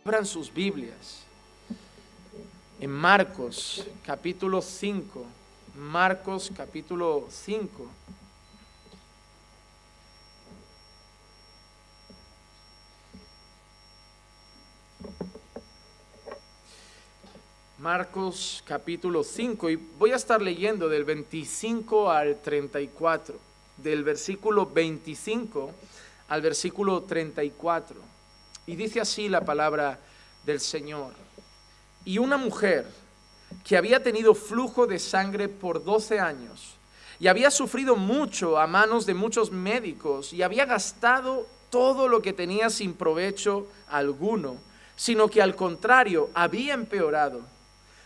Abran sus Biblias en Marcos capítulo 5. Marcos capítulo 5. Marcos capítulo 5, y voy a estar leyendo del 25 al 34, del versículo 25 al versículo 34. Y dice así la palabra del Señor. Y una mujer que había tenido flujo de sangre por 12 años y había sufrido mucho a manos de muchos médicos y había gastado todo lo que tenía sin provecho alguno, sino que al contrario había empeorado.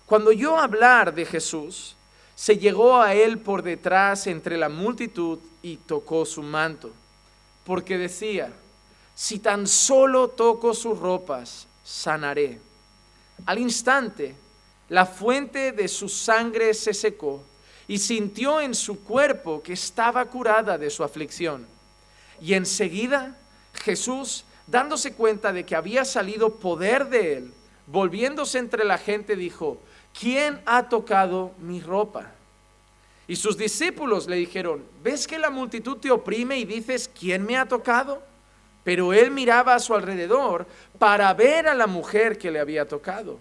Cuando oyó hablar de Jesús, se llegó a él por detrás entre la multitud y tocó su manto, porque decía: si tan solo toco sus ropas, sanaré. Al instante, la fuente de su sangre se secó y sintió en su cuerpo que estaba curada de su aflicción. Y enseguida Jesús, dándose cuenta de que había salido poder de él, volviéndose entre la gente, dijo: ¿quién ha tocado mi ropa? Y sus discípulos le dijeron: ¿ves que la multitud te oprime y dices: ¿quién me ha tocado? Pero él miraba a su alrededor para ver a la mujer que le había tocado.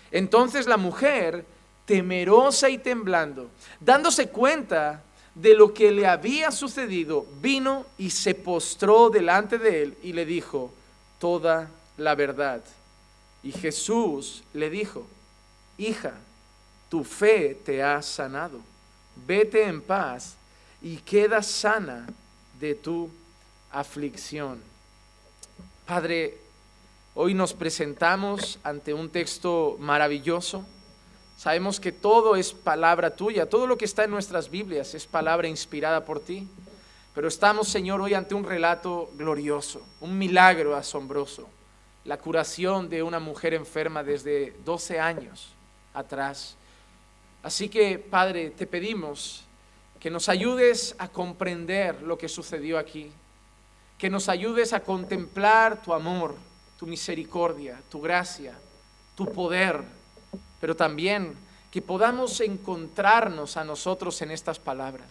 Entonces la mujer, temerosa y temblando, dándose cuenta de lo que le había sucedido, vino y se postró delante de él y le dijo toda la verdad. Y Jesús le dijo: hija, tu fe te ha sanado. Vete en paz y queda sana de tu aflicción. Padre, hoy nos presentamos ante un texto maravilloso. Sabemos que todo es palabra tuya, todo lo que está en nuestras Biblias es palabra inspirada por ti. Pero estamos, Señor, hoy ante un relato glorioso, un milagro asombroso. La curación de una mujer enferma desde 12 años atrás. Así que, Padre, te pedimos que nos ayudes a comprender lo que sucedió aquí, que nos ayudes a contemplar tu amor, tu misericordia, tu gracia, tu poder, pero también que podamos encontrarnos a nosotros en estas palabras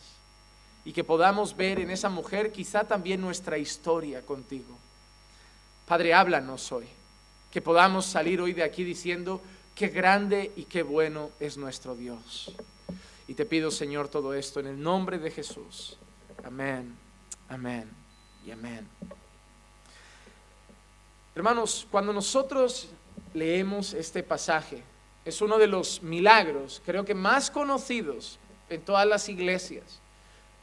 y que podamos ver en esa mujer quizá también nuestra historia contigo. Padre, háblanos hoy, que podamos salir hoy de aquí diciendo: qué grande y qué bueno es nuestro Dios. Y te pido, Señor, todo esto en el nombre de Jesús. Amén, amén y amén. Hermanos, cuando nosotros leemos este pasaje, es uno de los milagros, creo que más conocidos en todas las iglesias,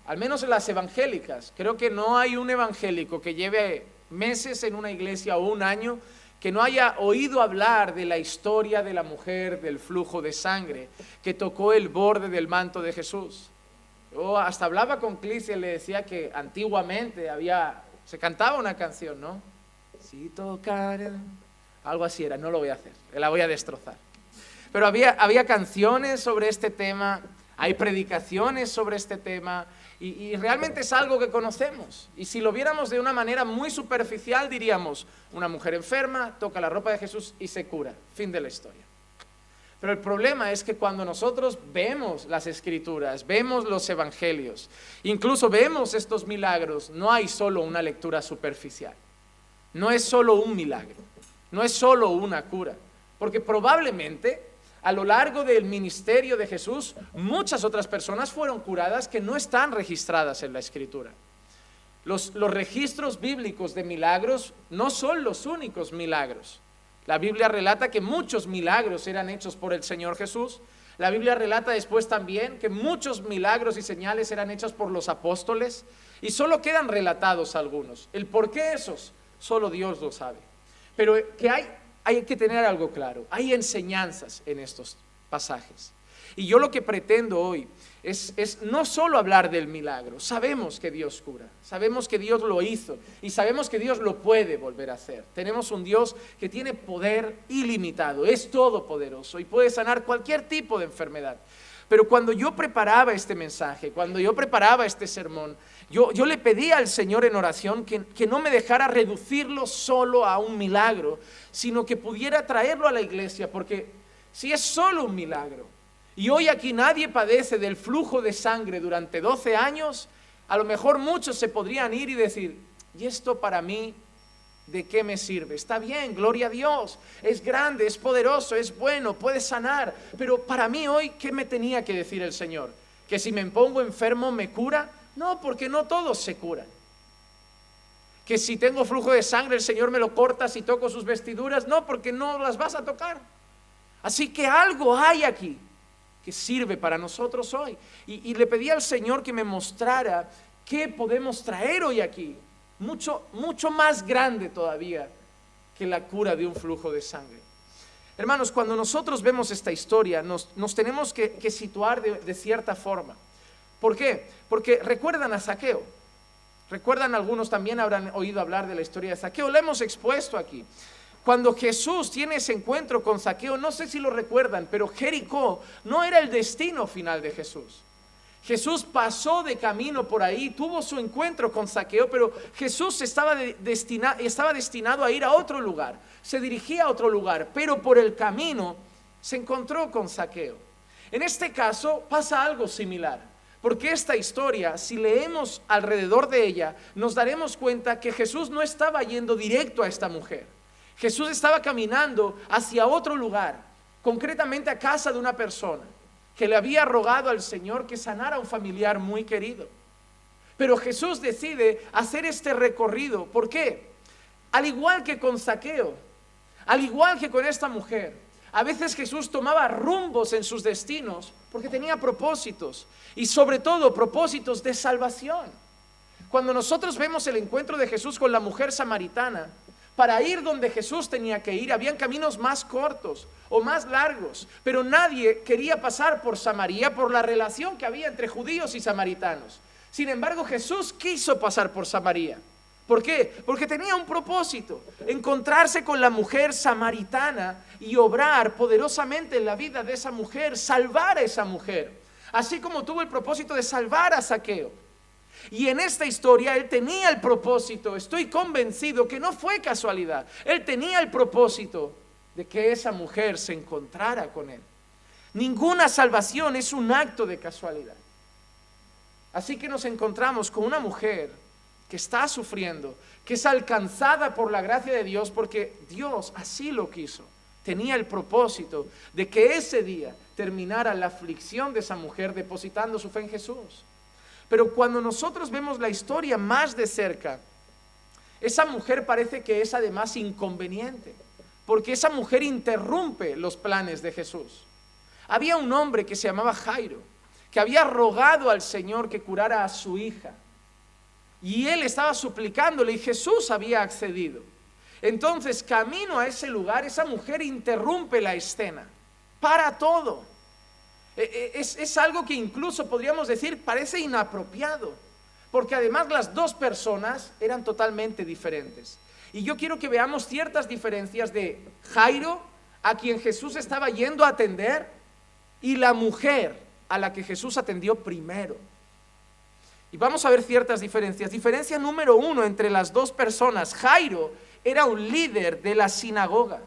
al menos en las evangélicas. Creo que no hay un evangélico que lleve meses en una iglesia o un año que no haya oído hablar de la historia de la mujer del flujo de sangre que tocó el borde del manto de Jesús. Yo hasta hablaba con Clis y le decía que antiguamente se cantaba una canción, ¿no? Si tocara, algo así era, no lo voy a hacer, la voy a destrozar. Pero había canciones sobre este tema, hay predicaciones sobre este tema, y realmente es algo que conocemos. Y si lo viéramos de una manera muy superficial, diríamos: una mujer enferma toca la ropa de Jesús y se cura, fin de la historia. Pero el problema es que cuando nosotros vemos las Escrituras, vemos los Evangelios, incluso vemos estos milagros, no hay solo una lectura superficial. No es solo un milagro, no es solo una cura, porque probablemente a lo largo del ministerio de Jesús muchas otras personas fueron curadas que no están registradas en la Escritura. Los registros bíblicos de milagros no son los únicos milagros. La Biblia relata que muchos milagros eran hechos por el Señor Jesús. La Biblia relata después también que muchos milagros y señales eran hechos por los apóstoles, y solo quedan relatados algunos. El por qué esos, solo Dios lo sabe. Pero que hay que tener algo claro, hay enseñanzas en estos pasajes. Y yo lo que pretendo hoy es no solo hablar del milagro. Sabemos que Dios cura, sabemos que Dios lo hizo y sabemos que Dios lo puede volver a hacer. Tenemos un Dios que tiene poder ilimitado, es todopoderoso y puede sanar cualquier tipo de enfermedad. Pero cuando yo preparaba este mensaje, cuando yo preparaba este sermón, yo le pedí al Señor en oración que no me dejara reducirlo solo a un milagro, sino que pudiera traerlo a la iglesia, porque si es solo un milagro, y hoy aquí nadie padece del flujo de sangre durante 12 años, a lo mejor muchos se podrían ir y decir, ¿y esto para mí de qué me sirve? Está bien, gloria a Dios, es grande, es poderoso, es bueno, puede sanar, pero para mí hoy, ¿qué me tenía que decir el Señor? ¿Que si me pongo enfermo me cura? No, porque no todos se curan. ¿Que si tengo flujo de sangre el Señor me lo corta si toco sus vestiduras? No, porque no las vas a tocar. Así que algo hay aquí que sirve para nosotros hoy. Y le pedí al Señor que me mostrara qué podemos traer hoy aquí, mucho más grande todavía que la cura de un flujo de sangre. Hermanos, cuando nosotros vemos esta historia, nos tenemos que situar de cierta forma. ¿Por qué? Porque recuerdan a Zaqueo. Recuerdan, algunos también habrán oído hablar de la historia de Zaqueo. La hemos expuesto aquí. Cuando Jesús tiene ese encuentro con Zaqueo, no sé si lo recuerdan, pero Jericó no era el destino final de Jesús. Jesús pasó de camino por ahí, tuvo su encuentro con Zaqueo, pero Jesús estaba destinado a ir a otro lugar, se dirigía a otro lugar, pero por el camino se encontró con Zaqueo. En este caso pasa algo similar, porque esta historia, si leemos alrededor de ella, nos daremos cuenta que Jesús no estaba yendo directo a esta mujer. Jesús estaba caminando hacia otro lugar, concretamente a casa de una persona que le había rogado al Señor que sanara a un familiar muy querido. Pero Jesús decide hacer este recorrido. ¿Por qué? Al igual que con Zaqueo, al igual que con esta mujer, a veces Jesús tomaba rumbos en sus destinos porque tenía propósitos, y sobre todo propósitos de salvación. Cuando nosotros vemos el encuentro de Jesús con la mujer samaritana, para ir donde Jesús tenía que ir, habían caminos más cortos o más largos, pero nadie quería pasar por Samaria por la relación que había entre judíos y samaritanos. Sin embargo, Jesús quiso pasar por Samaria. ¿Por qué? Porque tenía un propósito: encontrarse con la mujer samaritana y obrar poderosamente en la vida de esa mujer, salvar a esa mujer, así como tuvo el propósito de salvar a Zaqueo. Y en esta historia él tenía el propósito, estoy convencido que no fue casualidad, él tenía el propósito de que esa mujer se encontrara con él. Ninguna salvación es un acto de casualidad. Así que nos encontramos con una mujer que está sufriendo, que es alcanzada por la gracia de Dios, porque Dios así lo quiso. Tenía el propósito de que ese día terminara la aflicción de esa mujer depositando su fe en Jesús. Pero cuando nosotros vemos la historia más de cerca, esa mujer parece que es además inconveniente, porque esa mujer interrumpe los planes de Jesús. Había un hombre que se llamaba Jairo, que había rogado al Señor que curara a su hija, y él estaba suplicándole y Jesús había accedido. Entonces, camino a ese lugar, esa mujer interrumpe la escena, para todo. Es algo que incluso podríamos decir parece inapropiado, porque además las dos personas eran totalmente diferentes. Y yo quiero que veamos ciertas diferencias de Jairo, a quien Jesús estaba yendo a atender, y la mujer a la que Jesús atendió primero. Y vamos a ver ciertas diferencias. Diferencia número 1 entre las dos personas: Jairo era un líder de la sinagoga,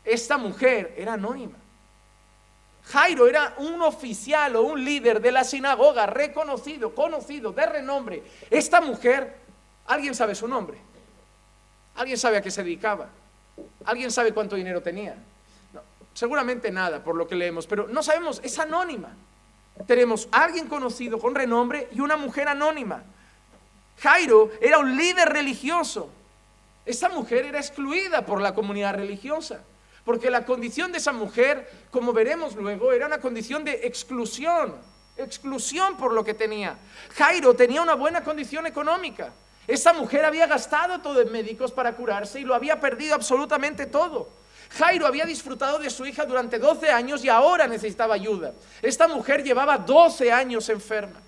esta mujer era anónima. Jairo era un oficial o un líder de la sinagoga, reconocido, conocido, de renombre. Esta mujer, ¿alguien sabe su nombre? ¿Alguien sabe a qué se dedicaba? ¿Alguien sabe cuánto dinero tenía? No, seguramente nada, por lo que leemos, pero no sabemos, es anónima. Tenemos a alguien conocido con renombre y una mujer anónima. Jairo era un líder religioso. Esta mujer era excluida por la comunidad religiosa, porque la condición de esa mujer, como veremos luego, era una condición de exclusión por lo que tenía. Jairo tenía una buena condición económica. Esa mujer había gastado todo en médicos para curarse y lo había perdido absolutamente todo. Jairo había disfrutado de su hija durante 12 años y ahora necesitaba ayuda. Esta mujer llevaba 12 años enferma.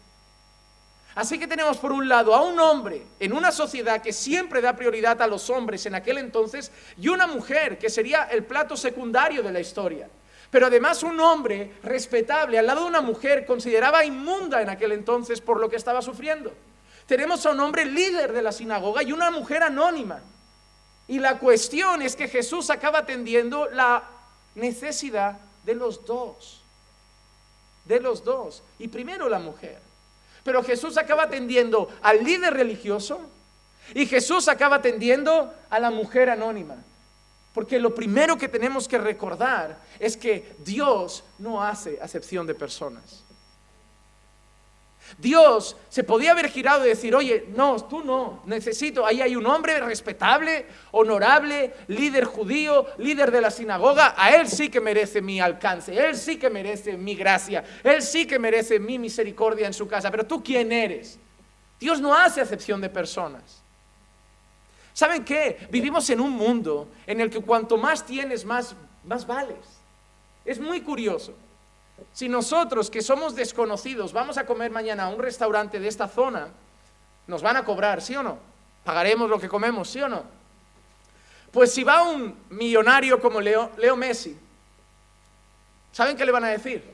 Así que tenemos por un lado a un hombre en una sociedad que siempre da prioridad a los hombres en aquel entonces, y una mujer que sería el plato secundario de la historia. pero además un hombre respetable al lado de una mujer considerada inmunda en aquel entonces por lo que estaba sufriendo. Tenemos a un hombre líder de la sinagoga y una mujer anónima. Y la cuestión es que Jesús acaba atendiendo la necesidad de los dos. Y primero la mujer. Pero Jesús acaba atendiendo al líder religioso y Jesús acaba atendiendo a la mujer anónima. Porque lo primero que tenemos que recordar es que Dios no hace acepción de personas. Dios se podía haber girado y decir, oye, no, tú no, necesito, ahí hay un hombre respetable, honorable, líder judío, líder de la sinagoga, a él sí que merece mi alcance, él sí que merece mi gracia, él sí que merece mi misericordia en su casa, pero ¿tú quién eres? Dios no hace acepción de personas. ¿Saben qué? Vivimos en un mundo en el que cuanto más tienes, más vales. Es muy curioso. Si nosotros, que somos desconocidos, vamos a comer mañana a un restaurante de esta zona, nos van a cobrar, ¿sí o no? Pagaremos lo que comemos, ¿sí o no? Pues si va un millonario como Leo Messi, ¿saben qué le van a decir?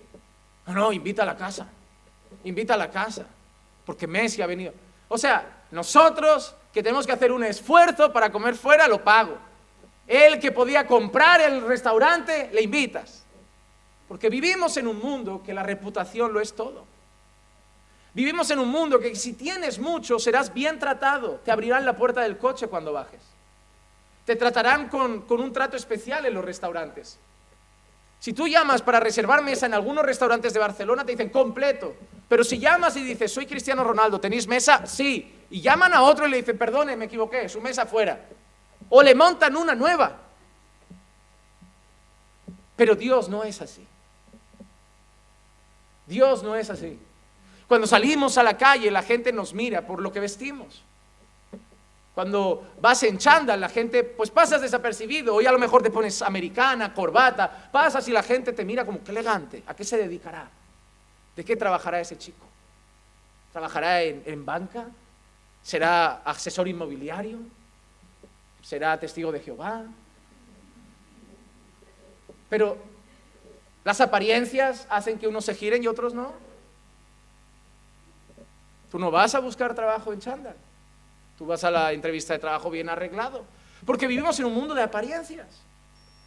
No, invita a la casa, porque Messi ha venido. O sea, nosotros que tenemos que hacer un esfuerzo para comer fuera, lo pago. Él que podía comprar el restaurante, le invitas. Porque vivimos en un mundo que la reputación lo es todo. Vivimos en un mundo que si tienes mucho serás bien tratado. Te abrirán la puerta del coche cuando bajes. Te tratarán con un trato especial en los restaurantes. Si tú llamas para reservar mesa en algunos restaurantes de Barcelona, te dicen completo. Pero si llamas y dices, soy Cristiano Ronaldo, ¿tenéis mesa? Sí. Y llaman a otro y le dicen, perdone, me equivoqué, su mesa fuera. O le montan una nueva. Pero Dios no es así. Dios no es así. Cuando salimos a la calle, la gente nos mira por lo que vestimos. Cuando vas en chándal, la gente, pues pasas desapercibido. Hoy a lo mejor te pones americana, corbata, pasas y la gente te mira como, qué elegante. ¿A qué se dedicará? ¿De qué trabajará ese chico? ¿Trabajará en banca? ¿Será asesor inmobiliario? ¿Será testigo de Jehová? Pero las apariencias hacen que unos se giren y otros no. Tú no vas a buscar trabajo en chándal. Tú vas a la entrevista de trabajo bien arreglado. Porque vivimos en un mundo de apariencias,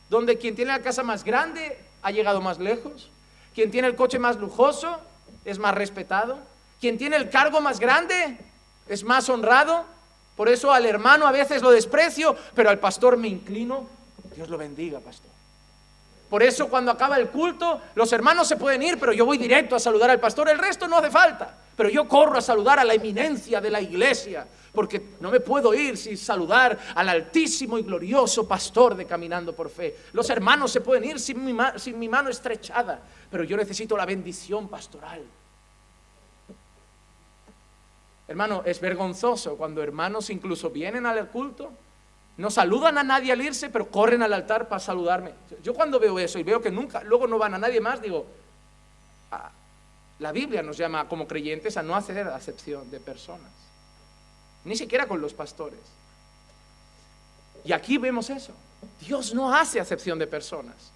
donde quien tiene la casa más grande ha llegado más lejos, quien tiene el coche más lujoso es más respetado, quien tiene el cargo más grande es más honrado. Por eso al hermano a veces lo desprecio, pero al pastor me inclino. Dios lo bendiga, pastor. Por eso cuando acaba el culto, los hermanos se pueden ir, pero yo voy directo a saludar al pastor, el resto no hace falta. Pero yo corro a saludar a la eminencia de la iglesia, porque no me puedo ir sin saludar al altísimo y glorioso pastor de Caminando por Fe. Los hermanos se pueden ir sin mi mano estrechada, pero yo necesito la bendición pastoral. Hermano, es vergonzoso cuando hermanos incluso vienen al culto, no saludan a nadie al irse, pero corren al altar para saludarme. Yo cuando veo eso y veo que nunca, luego no van a nadie más, digo, la Biblia nos llama como creyentes a no hacer acepción de personas, ni siquiera con los pastores. Y aquí vemos eso. Dios no hace acepción de personas.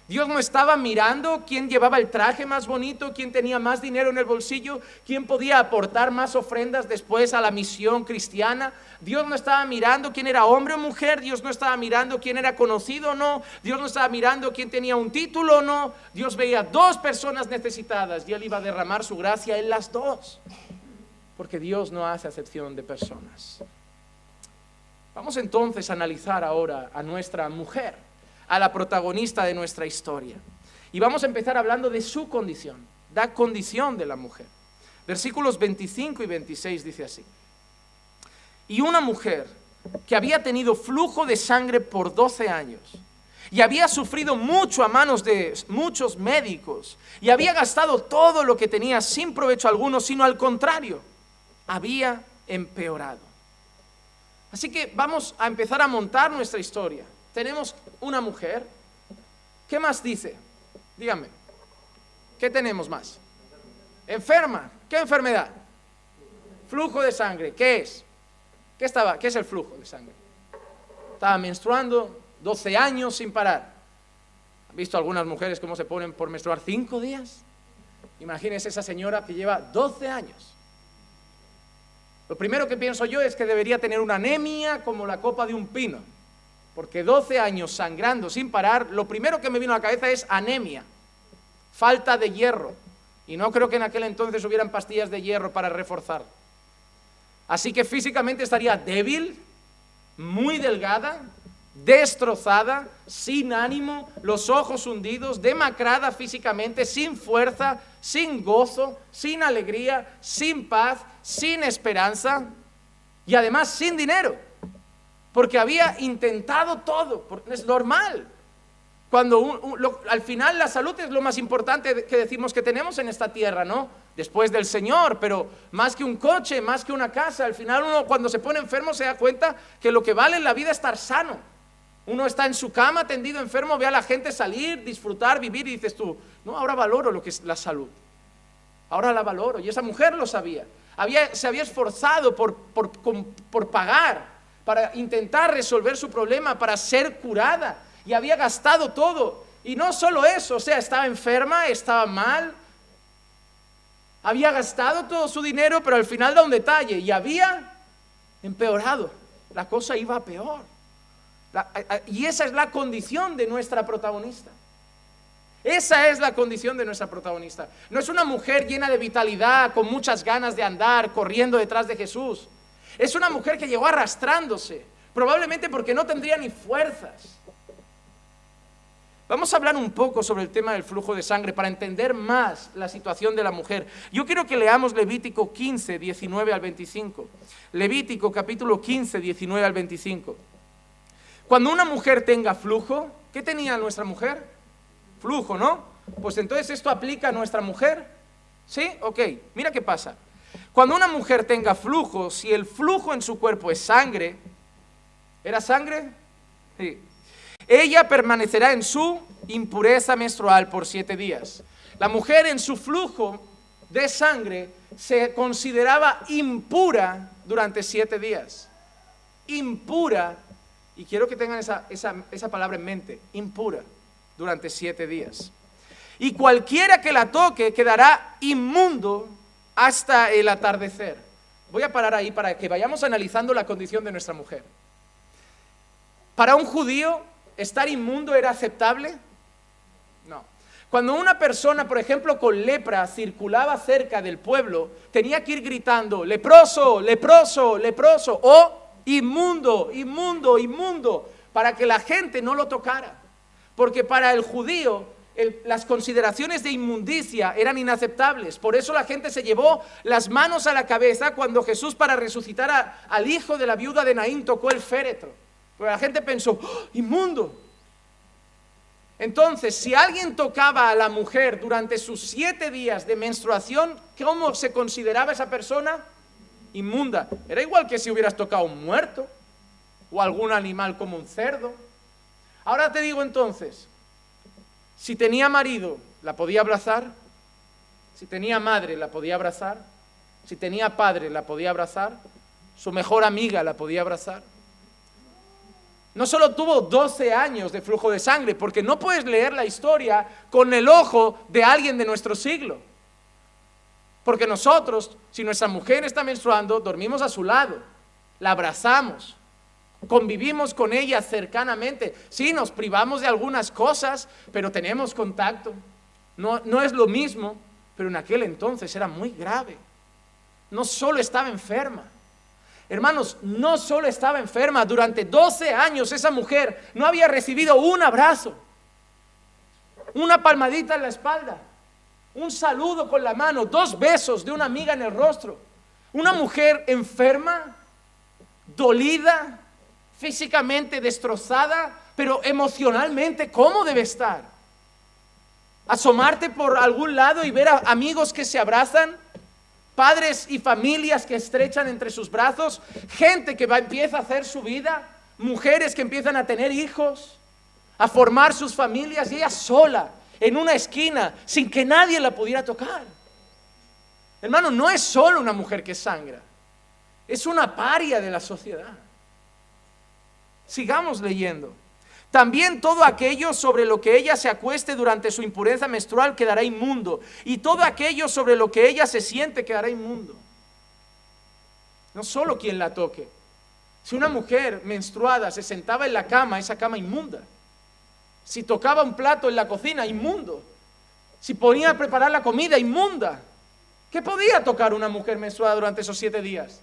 Dios no estaba mirando quién llevaba el traje más bonito, quién tenía más dinero en el bolsillo, quién podía aportar más ofrendas después a la misión cristiana. Dios no estaba mirando quién era hombre o mujer. Dios no estaba mirando quién era conocido o no. Dios no estaba mirando quién tenía un título o no. Dios veía dos personas necesitadas y Él iba a derramar su gracia en las dos. Porque Dios no hace acepción de personas. Vamos entonces a analizar ahora a nuestra mujer, a la protagonista de nuestra historia. Y vamos a empezar hablando de su condición, la condición de la mujer. Versículos 25 y 26 dice así: y una mujer que había tenido flujo de sangre por 12 años y había sufrido mucho a manos de muchos médicos y había gastado todo lo que tenía sin provecho alguno, sino al contrario, había empeorado. Así que vamos a empezar a montar nuestra historia. Tenemos una mujer. ¿Qué más dice? Díganme. ¿Qué tenemos más? Enferma. ¿Qué enfermedad? Flujo de sangre. ¿Qué es? ¿Qué es el flujo de sangre? Estaba menstruando 12 años sin parar. visto algunas mujeres cómo se ponen por menstruar 5 días. Imagínense esa señora que lleva 12 años. Lo primero que pienso yo es que debería tener una anemia como la copa de un pino, porque 12 años sangrando sin parar, lo primero que me vino a la cabeza es anemia, falta de hierro, y no creo que en aquel entonces hubieran pastillas de hierro para reforzar. Así que físicamente estaría débil, muy delgada, destrozada, sin ánimo, los ojos hundidos, demacrada físicamente, sin fuerza, sin gozo, sin alegría, sin paz, sin esperanza y además sin dinero, porque había intentado todo. Es normal. Cuando al final la salud es lo más importante que decimos que tenemos en esta tierra, ¿no? Después del Señor, pero más que un coche, más que una casa, al final uno cuando se pone enfermo se da cuenta que lo que vale en la vida es estar sano. Uno está en su cama tendido enfermo, ve a la gente salir, disfrutar, vivir y dices tú, no, ahora valoro lo que es la salud, ahora la valoro. Y esa mujer lo sabía, se había esforzado por pagar, para intentar resolver su problema, para ser curada, y había gastado todo. Y no solo eso, o sea, estaba enferma, estaba mal, había gastado todo su dinero, pero al final da un detalle, y había empeorado, la cosa iba a peor. Y esa es la condición de nuestra protagonista. Esa es la condición de nuestra protagonista. No es una mujer llena de vitalidad, con muchas ganas de andar, corriendo detrás de Jesús. Es una mujer que llegó arrastrándose, probablemente porque no tendría ni fuerzas. Vamos a hablar un poco sobre el tema del flujo de sangre para entender más la situación de la mujer. Yo quiero que leamos Levítico 15, 19 al 25. Levítico capítulo 15, 19 al 25. Cuando una mujer tenga flujo, ¿qué tenía nuestra mujer? Flujo, ¿no? Pues entonces esto aplica a nuestra mujer. ¿Sí? Ok, mira qué pasa. Cuando una mujer tenga flujo, si el flujo en su cuerpo es sangre, ¿era sangre? Sí. Ella permanecerá en su impureza menstrual por 7 días. La mujer en su flujo de sangre se consideraba impura durante 7 días. Impura, y quiero que tengan esa palabra en mente, impura, durante 7 días. Y cualquiera que la toque quedará inmundo hasta el atardecer. Voy a parar ahí para que vayamos analizando la condición de nuestra mujer. Para un judío, ¿estar inmundo era aceptable? No. Cuando una persona, por ejemplo, con lepra circulaba cerca del pueblo, tenía que ir gritando, leproso, leproso, leproso, o inmundo, inmundo, inmundo, para que la gente no lo tocara. Porque para el judío, las consideraciones de inmundicia eran inaceptables. Por eso la gente se llevó las manos a la cabeza cuando Jesús, para resucitar al hijo de la viuda de Naín, tocó el féretro. Porque la gente pensó, ¡oh, inmundo! Entonces, si alguien tocaba a la mujer durante sus 7 días de menstruación, ¿cómo se consideraba esa persona? Inmunda. Era igual que si hubieras tocado a un muerto o algún animal como un cerdo. Ahora te digo entonces, si tenía marido, ¿la podía abrazar? Si tenía madre, ¿la podía abrazar? Si tenía padre, ¿la podía abrazar? ¿Su mejor amiga la podía abrazar? No solo tuvo 12 años de flujo de sangre, porque no puedes leer la historia con el ojo de alguien de nuestro siglo. Porque nosotros, si nuestra mujer está menstruando, dormimos a su lado, la abrazamos, convivimos con ella cercanamente. Sí, nos privamos de algunas cosas, pero tenemos contacto. No es lo mismo, pero en aquel entonces era muy grave. No solo estaba enferma. Hermanos, no solo estaba enferma, durante 12 años esa mujer no había recibido un abrazo, una palmadita en la espalda, un saludo con la mano, 2 besos de una amiga en el rostro. Una mujer enferma, dolida, físicamente destrozada, pero emocionalmente, ¿cómo debe estar? Asomarte por algún lado y ver a amigos que se abrazan, padres y familias que estrechan entre sus brazos, gente que empieza a hacer su vida, mujeres que empiezan a tener hijos, a formar sus familias, y ella sola, en una esquina, sin que nadie la pudiera tocar. Hermano, no es solo una mujer que sangra, es una paria de la sociedad. Sigamos leyendo. También todo aquello sobre lo que ella se acueste durante su impureza menstrual quedará inmundo, y todo aquello sobre lo que ella se siente quedará inmundo. No solo quien la toque. Si una mujer menstruada se sentaba en la cama, esa cama inmunda. Si tocaba un plato en la cocina, inmundo. Si ponía a preparar la comida, inmunda. ¿Qué podía tocar una mujer menstruada durante esos 7 días?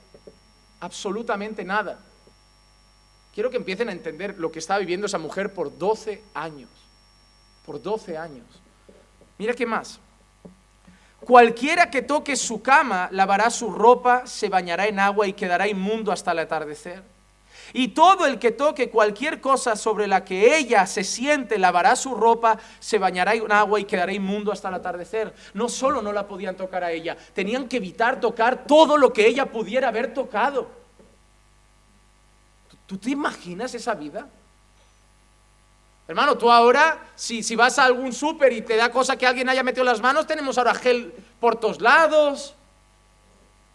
Absolutamente nada. Quiero que empiecen a entender lo que estaba viviendo esa mujer por 12 años. Por 12 años. Mira qué más. Cualquiera que toque su cama lavará su ropa, se bañará en agua y quedará inmundo hasta el atardecer. Y todo el que toque cualquier cosa sobre la que ella se siente lavará su ropa, se bañará en agua y quedará inmundo hasta el atardecer. No solo no la podían tocar a ella, tenían que evitar tocar todo lo que ella pudiera haber tocado. ¿Tú te imaginas esa vida? Hermano, tú ahora, si vas a algún súper y te da cosa que alguien haya metido las manos, tenemos ahora gel por todos lados.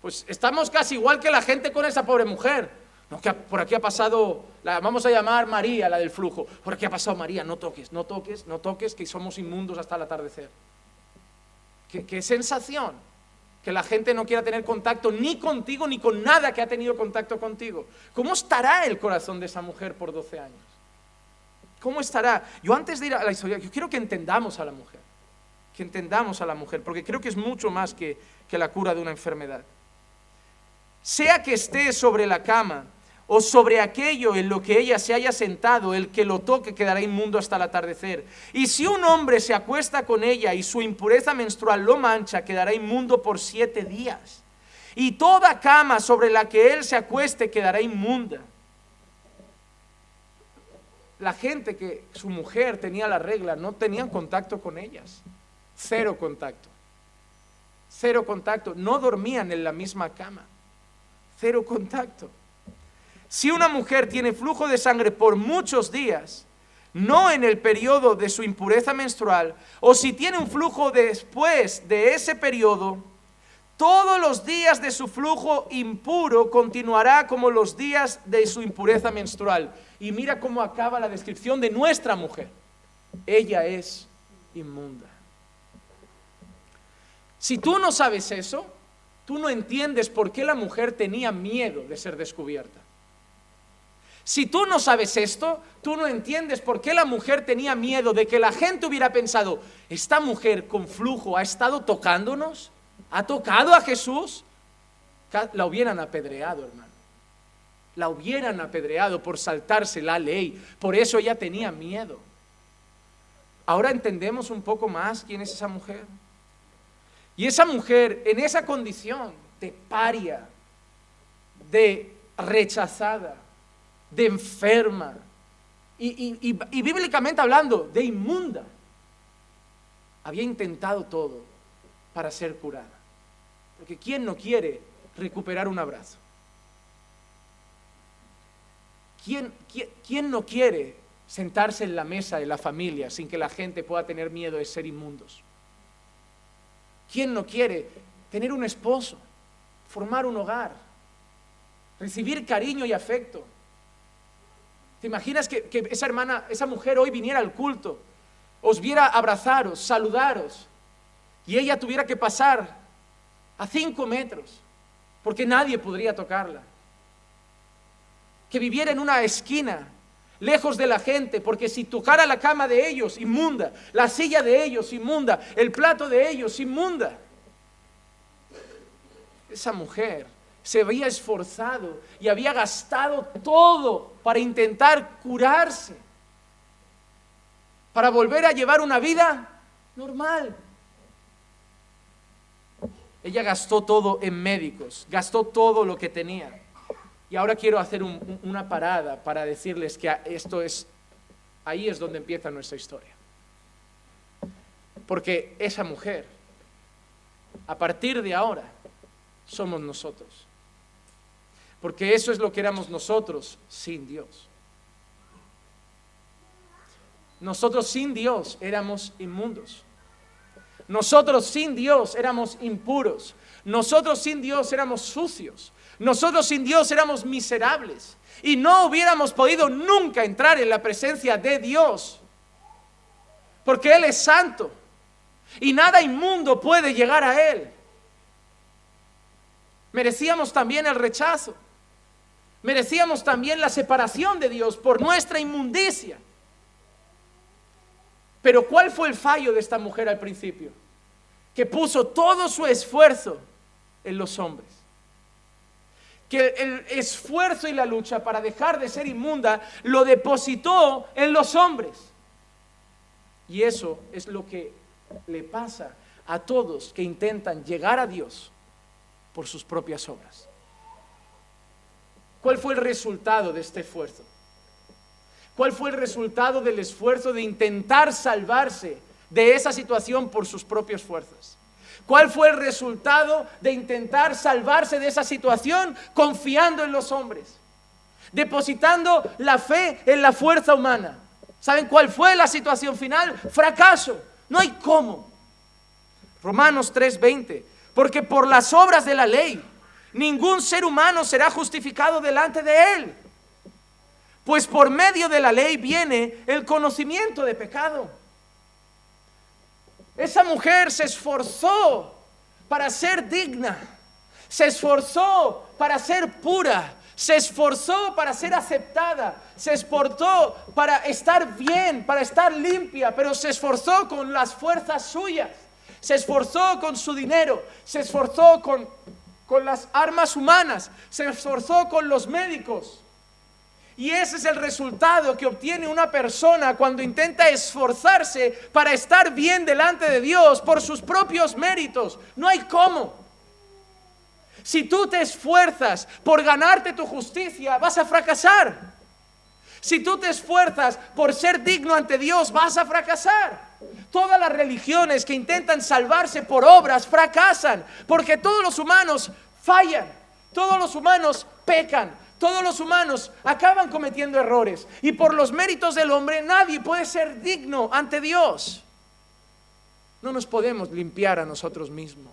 Pues estamos casi igual que la gente con esa pobre mujer. No, que por aquí ha pasado, la vamos a llamar María, la del flujo. Por aquí ha pasado María, no toques, no toques, no toques, que somos inmundos hasta el atardecer. ¿Qué sensación? Que la gente no quiera tener contacto ni contigo ni con nada que ha tenido contacto contigo. ¿Cómo estará el corazón de esa mujer por 12 años? ¿Cómo estará? Yo antes de ir a la historia, yo quiero que entendamos a la mujer. Que entendamos a la mujer, porque creo que es mucho más que la cura de una enfermedad. Sea que esté sobre la cama o sobre aquello en lo que ella se haya sentado, el que lo toque quedará inmundo hasta el atardecer. Y si un hombre se acuesta con ella y su impureza menstrual lo mancha, quedará inmundo por 7 días. Y toda cama sobre la que él se acueste quedará inmunda. La gente que su mujer tenía la regla no tenían contacto con ellas. 0 contacto. 0 contacto. No dormían en la misma cama. 0 contacto. Si una mujer tiene flujo de sangre por muchos días, no en el periodo de su impureza menstrual, o si tiene un flujo después de ese periodo, todos los días de su flujo impuro continuará como los días de su impureza menstrual. Y mira cómo acaba la descripción de nuestra mujer. Ella es inmunda. Si tú no sabes eso, tú no entiendes por qué la mujer tenía miedo de ser descubierta. Si tú no sabes esto, tú no entiendes por qué la mujer tenía miedo de que la gente hubiera pensado, esta mujer con flujo ha estado tocándonos, ha tocado a Jesús. La hubieran apedreado, hermano. La hubieran apedreado por saltarse la ley. Por eso ella tenía miedo. Ahora entendemos un poco más quién es esa mujer. Y esa mujer, en esa condición de paria, de rechazada, de enferma, y bíblicamente hablando, de inmunda, había intentado todo para ser curada. Porque ¿quién no quiere recuperar un abrazo? ¿Quién no quiere sentarse en la mesa de la familia sin que la gente pueda tener miedo de ser inmundos? ¿Quién no quiere tener un esposo, formar un hogar, recibir cariño y afecto? ¿Te imaginas que esa hermana, esa mujer hoy viniera al culto, os viera abrazaros, saludaros, y ella tuviera que pasar a 5 metros, porque nadie podría tocarla? Que viviera en una esquina, lejos de la gente, porque si tocara la cama de ellos, inmunda, la silla de ellos, inmunda, el plato de ellos, inmunda. Esa mujer se había esforzado y había gastado todo para intentar curarse, para volver a llevar una vida normal. Ella gastó todo en médicos, gastó todo lo que tenía. Y ahora quiero hacer una parada para decirles que ahí es donde empieza nuestra historia. Porque esa mujer, a partir de ahora, somos nosotros. Porque eso es lo que éramos nosotros sin Dios. Nosotros sin Dios éramos inmundos. Nosotros sin Dios éramos impuros. Nosotros sin Dios éramos sucios. Nosotros sin Dios éramos miserables. Y no hubiéramos podido nunca entrar en la presencia de Dios. Porque Él es santo. Y nada inmundo puede llegar a Él. Merecíamos también el rechazo. Merecíamos también la separación de Dios por nuestra inmundicia. Pero ¿cuál fue el fallo de esta mujer al principio? Que puso todo su esfuerzo en los hombres. Que el esfuerzo y la lucha para dejar de ser inmunda lo depositó en los hombres. Y eso es lo que le pasa a todos que intentan llegar a Dios por sus propias obras. ¿Cuál fue el resultado de este esfuerzo? ¿Cuál fue el resultado del esfuerzo de intentar salvarse de esa situación por sus propias fuerzas? ¿Cuál fue el resultado de intentar salvarse de esa situación confiando en los hombres? Depositando la fe en la fuerza humana. ¿Saben cuál fue la situación final? Fracaso. No hay cómo. Romanos 3:20. Porque por las obras de la ley, ningún ser humano será justificado delante de él. Pues por medio de la ley viene el conocimiento de pecado. Esa mujer se esforzó para ser digna, se esforzó para ser pura, se esforzó para ser aceptada, se esforzó para estar bien, para estar limpia, pero se esforzó con las fuerzas suyas, se esforzó con su dinero, se esforzó con las armas humanas, se esforzó con los médicos. Y ese es el resultado que obtiene una persona cuando intenta esforzarse para estar bien delante de Dios por sus propios méritos. No hay cómo. Si tú te esfuerzas por ganarte tu justicia, vas a fracasar. Si tú te esfuerzas por ser digno ante Dios, vas a fracasar. Todas las religiones que intentan salvarse por obras fracasan, porque todos los humanos fallan, todos los humanos pecan. Todos los humanos acaban cometiendo errores y por los méritos del hombre nadie puede ser digno ante Dios. No nos podemos limpiar a nosotros mismos.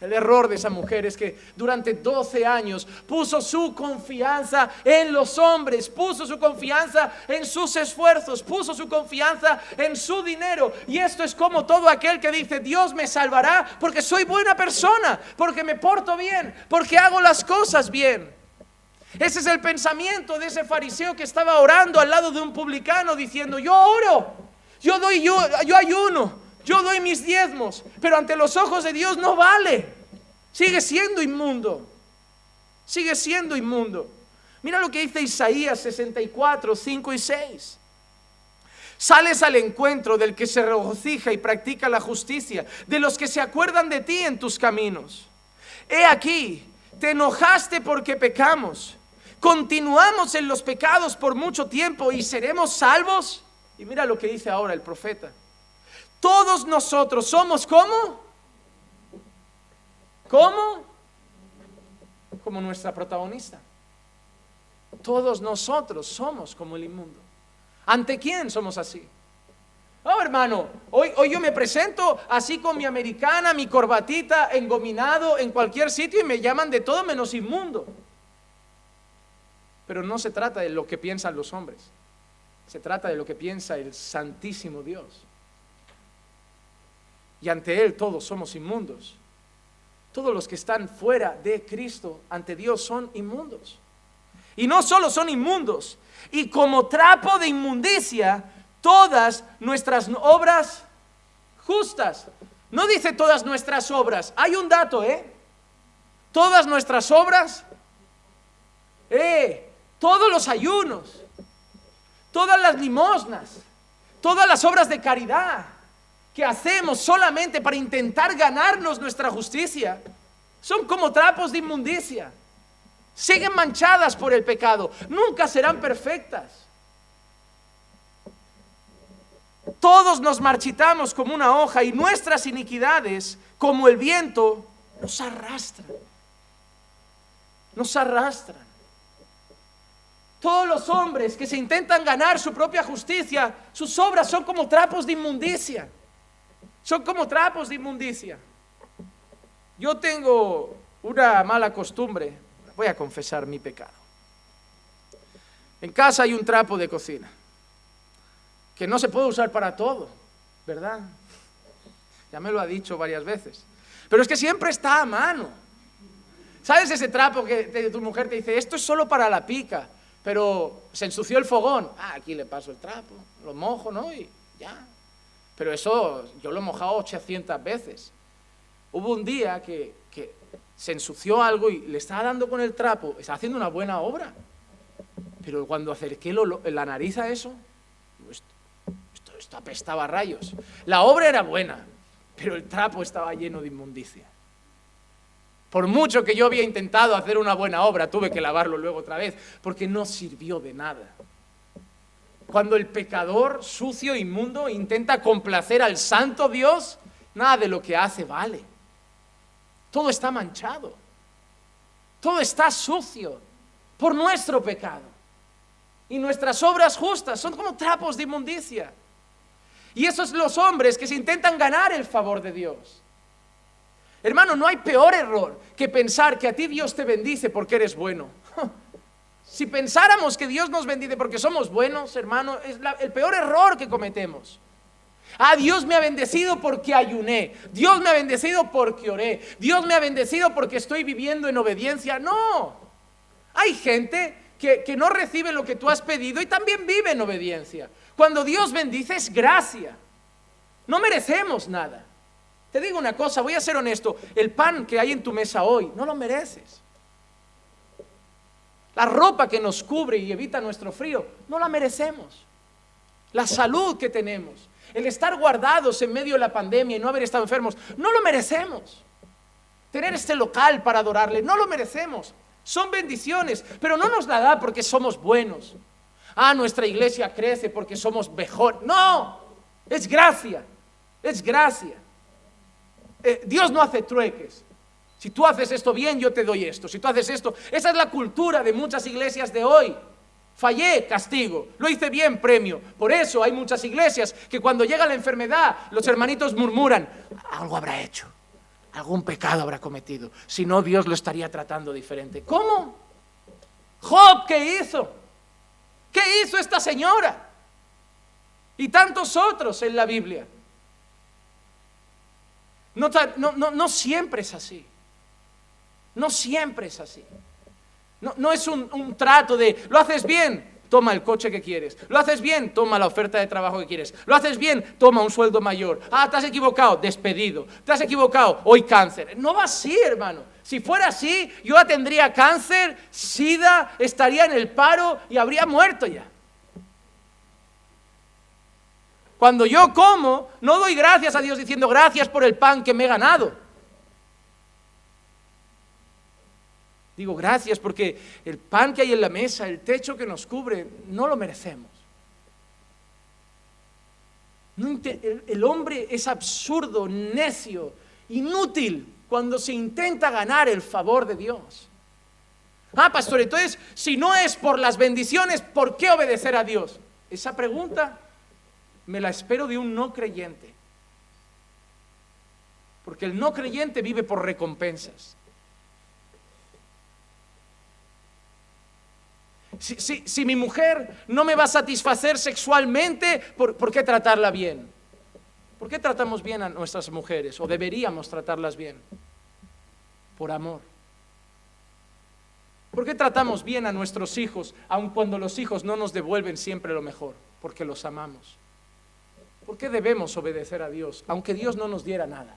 El error de esa mujer es que durante 12 años puso su confianza en los hombres, puso su confianza en sus esfuerzos, puso su confianza en su dinero. Y esto es como todo aquel que dice: Dios me salvará porque soy buena persona, porque me porto bien, porque hago las cosas bien. Ese es el pensamiento de ese fariseo que estaba orando al lado de un publicano diciendo: yo oro, yo ayuno, yo doy mis diezmos, pero ante los ojos de Dios no vale. Sigue siendo inmundo. Sigue siendo inmundo. Mira lo que dice Isaías 64, 5 y 6. Sales al encuentro del que se regocija y practica la justicia, de los que se acuerdan de ti en tus caminos. He aquí, te enojaste porque pecamos. Continuamos en los pecados por mucho tiempo y seremos salvos. Y mira lo que dice ahora el profeta. Todos nosotros somos ¿cómo? ¿Cómo? Como nuestra protagonista. Todos nosotros somos como el inmundo. ¿Ante quién somos así? No, hermano, hoy yo me presento así con mi americana, mi corbatita, engominado en cualquier sitio y me llaman de todo menos inmundo. Pero no se trata de lo que piensan los hombres, se trata de lo que piensa el Santísimo Dios. Y ante Él todos somos inmundos. Todos los que están fuera de Cristo ante Dios son inmundos. Y no solo son inmundos, y como trapo de inmundicia todas nuestras obras justas. No dice todas nuestras obras. Hay un dato, todas nuestras obras, todos los ayunos, todas las limosnas, todas las obras de caridad que hacemos solamente para intentar ganarnos nuestra justicia, son como trapos de inmundicia. Siguen manchadas por el pecado, nunca serán perfectas. Todos nos marchitamos como una hoja y nuestras iniquidades, como el viento, nos arrastran. Nos arrastran. Todos los hombres que se intentan ganar su propia justicia, sus obras son como trapos de inmundicia. Son como trapos de inmundicia. Yo tengo una mala costumbre, voy a confesar mi pecado. En casa hay un trapo de cocina que no se puede usar para todo, ¿verdad? Ya me lo ha dicho varias veces. Pero es que siempre está a mano. ¿Sabes ese trapo que tu mujer te dice, esto es solo para la pica, pero se ensució el fogón? Aquí le paso el trapo, lo mojo, ¿no? Y ya. Pero eso yo lo he mojado 800 veces. Hubo un día que se ensució algo y le estaba dando con el trapo, estaba haciendo una buena obra. Pero cuando acerqué la nariz a eso, esto apestaba a rayos. La obra era buena, pero el trapo estaba lleno de inmundicia. Por mucho que yo había intentado hacer una buena obra, tuve que lavarlo luego otra vez, porque no sirvió de nada. Cuando el pecador sucio e inmundo intenta complacer al santo Dios, nada de lo que hace vale. Todo está manchado. Todo está sucio por nuestro pecado. Y nuestras obras justas son como trapos de inmundicia. Y esos son los hombres que se intentan ganar el favor de Dios. Hermano, no hay peor error que pensar que a ti Dios te bendice porque eres bueno. Si pensáramos que Dios nos bendice porque somos buenos, hermano, es el peor error que cometemos. Dios me ha bendecido porque ayuné. Dios me ha bendecido porque oré. Dios me ha bendecido porque estoy viviendo en obediencia. No. Hay gente que no recibe lo que tú has pedido y también vive en obediencia. Cuando Dios bendice es gracia. No merecemos nada. Te digo una cosa, voy a ser honesto. El pan que hay en tu mesa hoy, no lo mereces. La ropa que nos cubre y evita nuestro frío, no la merecemos. La salud que tenemos, el estar guardados en medio de la pandemia y no haber estado enfermos, no lo merecemos. Tener este local para adorarle, no lo merecemos. Son bendiciones, pero no nos la da porque somos buenos. Nuestra iglesia crece porque somos mejor. No, es gracia, es gracia. Dios no hace trueques. Si tú haces esto bien, yo te doy esto. Si tú haces esto, esa es la cultura de muchas iglesias de hoy. Fallé, castigo. Lo hice bien, premio. Por eso hay muchas iglesias que cuando llega la enfermedad, los hermanitos murmuran, algo habrá hecho, algún pecado habrá cometido. Si no, Dios lo estaría tratando diferente. ¿Cómo? Job, ¿qué hizo? ¿Qué hizo esta señora? Y tantos otros en la Biblia. No siempre es así. No siempre es así. No es un trato de, lo haces bien, toma el coche que quieres. Lo haces bien, toma la oferta de trabajo que quieres. Lo haces bien, toma un sueldo mayor. Te has equivocado, despedido. Te has equivocado, hoy cáncer. No va así, hermano. Si fuera así, yo ya tendría cáncer, sida, estaría en el paro y habría muerto ya. Cuando yo como, no doy gracias a Dios diciendo gracias por el pan que me he ganado. Digo gracias porque el pan que hay en la mesa, el techo que nos cubre, no lo merecemos. El hombre es absurdo, necio, inútil cuando se intenta ganar el favor de Dios. Pastor, entonces, si no es por las bendiciones, ¿por qué obedecer a Dios? Esa pregunta me la espero de un no creyente. Porque el no creyente vive por recompensas. Si mi mujer no me va a satisfacer sexualmente, ¿por qué tratarla bien? ¿Por qué tratamos bien a nuestras mujeres? ¿O deberíamos tratarlas bien? Por amor. ¿Por qué tratamos bien a nuestros hijos, aun cuando los hijos no nos devuelven siempre lo mejor? Porque los amamos. ¿Por qué debemos obedecer a Dios, aunque Dios no nos diera nada?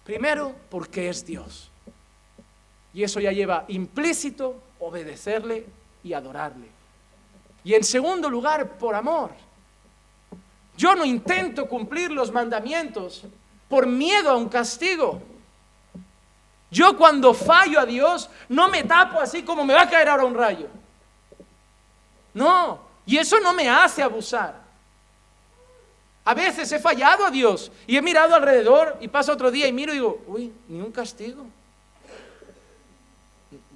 Primero, porque es Dios. Y eso ya lleva implícito obedecerle y adorarle. Y en segundo lugar, por amor. Yo no intento cumplir los mandamientos por miedo a un castigo. Yo cuando fallo a Dios, no me tapo así como me va a caer ahora un rayo. No, y eso no me hace abusar. A veces he fallado a Dios y he mirado alrededor y pasa otro día y miro y digo, uy, ni un castigo.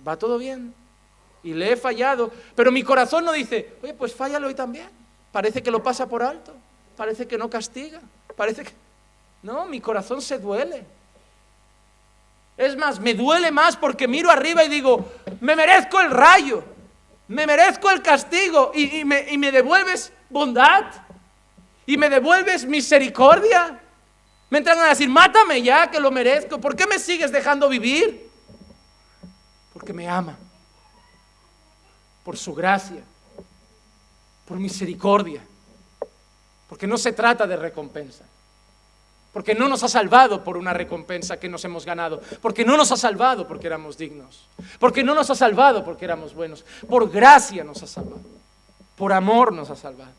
Va todo bien. Y le he fallado, pero mi corazón no dice, oye, pues fállalo hoy también. Parece que lo pasa por alto. parece que no castiga, parece que... No, mi corazón se duele. Es más, me duele más porque miro arriba y digo, me merezco el rayo, me merezco el castigo y me devuelves bondad y me devuelves misericordia. Me entran a decir, mátame ya que lo merezco. ¿Por qué me sigues dejando vivir? Porque me ama, por su gracia, por misericordia, porque no se trata de recompensa. Porque no nos ha salvado por una recompensa que nos hemos ganado. Porque no nos ha salvado porque éramos dignos. Porque no nos ha salvado porque éramos buenos. Por gracia nos ha salvado. Por amor nos ha salvado.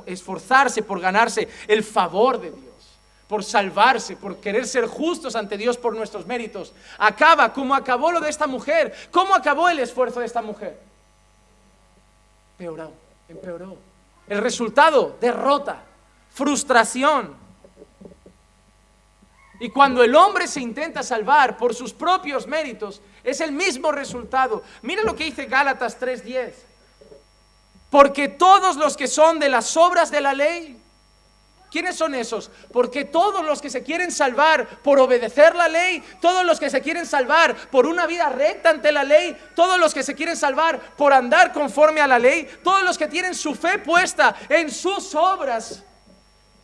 Esforzarse por ganarse el favor de Dios. Por salvarse, por querer ser justos ante Dios por nuestros méritos. Acaba como acabó lo de esta mujer. ¿Cómo acabó el esfuerzo de esta mujer? Empeoró. El resultado, derrota, frustración. Y cuando el hombre se intenta salvar por sus propios méritos, es el mismo resultado. Mira lo que dice Gálatas 3:10. Porque todos los que son de las obras de la ley, ¿quiénes son esos? Porque todos los que se quieren salvar por obedecer la ley, todos los que se quieren salvar por una vida recta ante la ley, todos los que se quieren salvar por andar conforme a la ley, todos los que tienen su fe puesta en sus obras,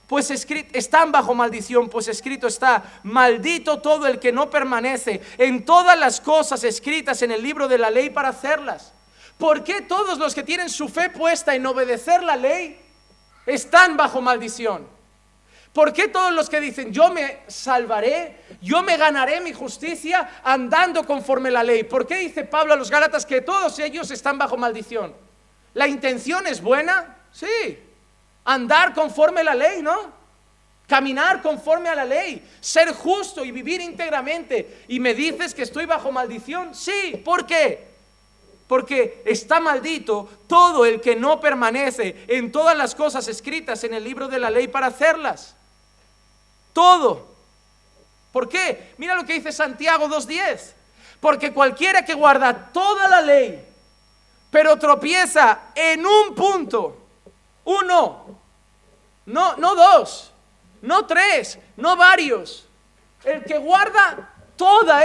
pues están bajo maldición, pues escrito está, maldito todo el que no permanece en todas las cosas escritas en el libro de la ley para hacerlas. ¿Por qué todos los que tienen su fe puesta en obedecer la ley están bajo maldición? ¿Por qué todos los que dicen, yo me salvaré, yo me ganaré mi justicia andando conforme la ley? ¿Por qué dice Pablo a los Gálatas que todos ellos están bajo maldición? ¿La intención es buena? Sí. Andar conforme a la ley, ¿no? Caminar conforme a la ley, ser justo y vivir íntegramente. ¿Y me dices que estoy bajo maldición? Sí, ¿por qué? Porque está maldito todo el que no permanece en todas las cosas escritas en el libro de la ley para hacerlas. Todo. ¿Por qué? Mira lo que dice Santiago 2:10. Porque cualquiera que guarda toda la ley, pero tropieza en un punto, uno, no dos, no tres, no varios. El que guarda toda,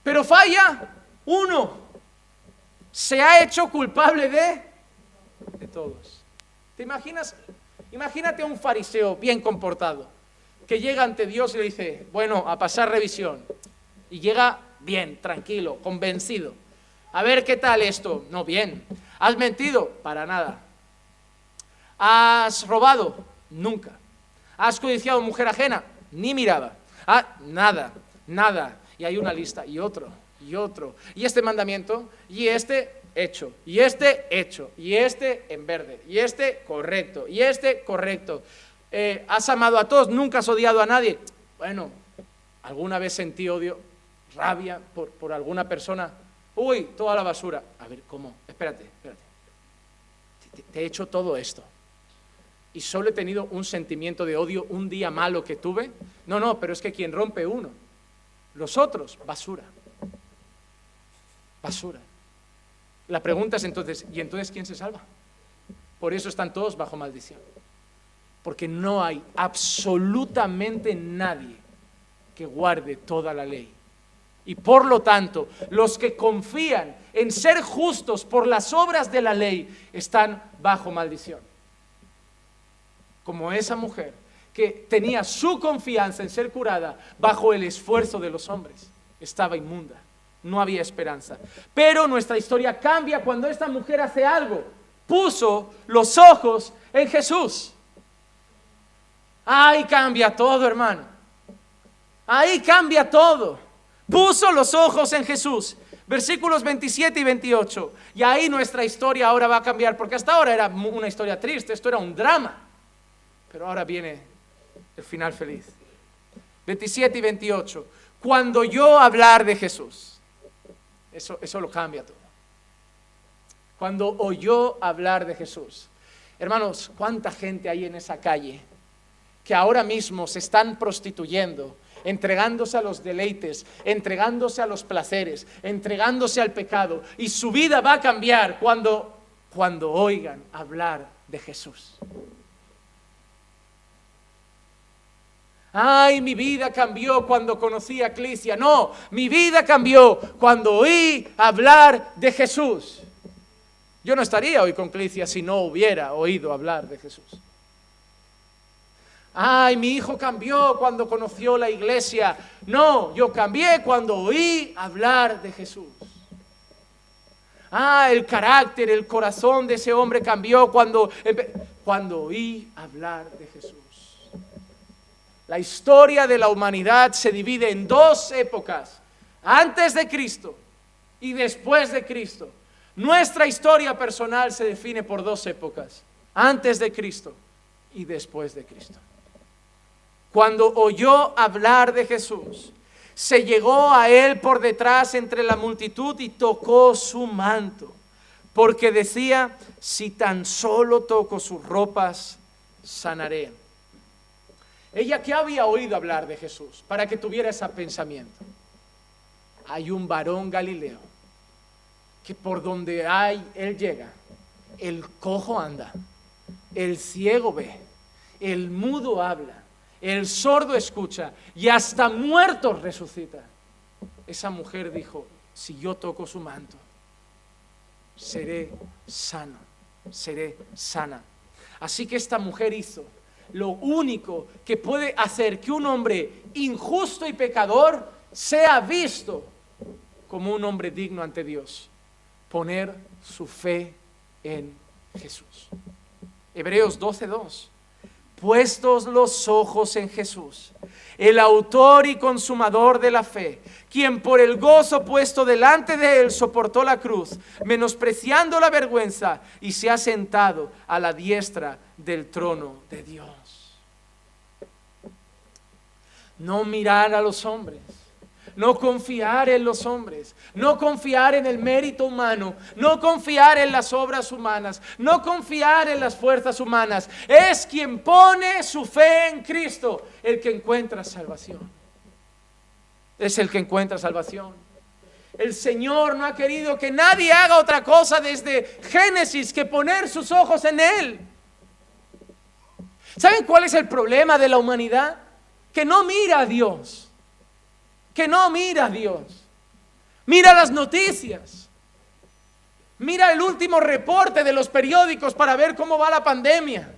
pero falla uno, se ha hecho culpable de todos. ¿Te imaginas? Imagínate a un fariseo bien comportado que llega ante Dios y le dice, bueno, a pasar revisión. Y llega bien, tranquilo, convencido. A ver qué tal esto. No, bien. ¿Has mentido? Para nada. ¿Has robado? Nunca. ¿Has codiciado mujer ajena? Ni mirada. Nada. Y hay una lista, y otro. Y este mandamiento, y este hecho, y este hecho, y este en verde, y este correcto, y este correcto. ¿Has amado a todos? ¿Nunca has odiado a nadie? Bueno, ¿alguna vez sentí odio, rabia por alguna persona? Uy, toda la basura. A ver, ¿cómo? Espérate. Te he hecho todo esto. ¿Y solo he tenido un sentimiento de odio un día malo que tuve? No, pero es que quien rompe uno. Los otros, basura. La pregunta es entonces, ¿y entonces quién se salva? Por eso están todos bajo maldición. Porque no hay absolutamente nadie que guarde toda la ley. Y por lo tanto, los que confían en ser justos por las obras de la ley están bajo maldición. Como esa mujer que tenía su confianza en ser curada bajo el esfuerzo de los hombres. Estaba inmunda, no había esperanza. Pero nuestra historia cambia cuando esta mujer hace algo. Puso los ojos en Jesús. Ahí cambia todo, hermano. Ahí cambia todo. Puso los ojos en Jesús. Versículos 27 y 28. Y ahí nuestra historia ahora va a cambiar, porque hasta ahora era una historia triste, esto era un drama. Pero ahora viene el final feliz. 27 y 28. Cuando oyó hablar de Jesús, eso lo cambia todo. Cuando oyó hablar de Jesús. Hermanos, ¿cuánta gente hay en esa calle que ahora mismo se están prostituyendo, entregándose a los deleites, entregándose a los placeres, entregándose al pecado? Y su vida va a cambiar cuando oigan hablar de Jesús. Ay, mi vida cambió cuando conocí a Clicia. No, mi vida cambió cuando oí hablar de Jesús. Yo no estaría hoy con Clicia si no hubiera oído hablar de Jesús. Ay, mi hijo cambió cuando conoció la iglesia. No, yo cambié cuando oí hablar de Jesús. Ah, el carácter, el corazón de ese hombre cambió cuando oí hablar de Jesús. La historia de la humanidad se divide en dos épocas, antes de Cristo y después de Cristo. Nuestra historia personal se define por dos épocas, antes de Cristo y después de Cristo. Cuando oyó hablar de Jesús, se llegó a él por detrás entre la multitud y tocó su manto, porque decía: si tan solo toco sus ropas, sanaré. Ella, ¿qué había oído hablar de Jesús para que tuviera ese pensamiento? Hay un varón galileo que por donde él llega, el cojo anda, el ciego ve, el mudo habla, el sordo escucha y hasta muertos resucita. Esa mujer dijo: si yo toco su manto, seré sano, seré sana. Así que esta mujer hizo lo único que puede hacer que un hombre injusto y pecador sea visto como un hombre digno ante Dios: poner su fe en Jesús. Hebreos 12:2. Puestos los ojos en Jesús, el autor y consumador de la fe, quien por el gozo puesto delante de él soportó la cruz, menospreciando la vergüenza, y se ha sentado a la diestra del trono de Dios. No mirar a los hombres, no confiar en los hombres, no confiar en el mérito humano, no confiar en las obras humanas, no confiar en las fuerzas humanas. Es quien pone su fe en Cristo el que encuentra salvación. Es el que encuentra salvación. El Señor no ha querido que nadie haga otra cosa desde Génesis que poner sus ojos en Él. ¿Saben cuál es el problema de la humanidad? Que no mira a Dios. Que no mira a Dios. Mira las noticias. Mira el último reporte de los periódicos para ver cómo va la pandemia.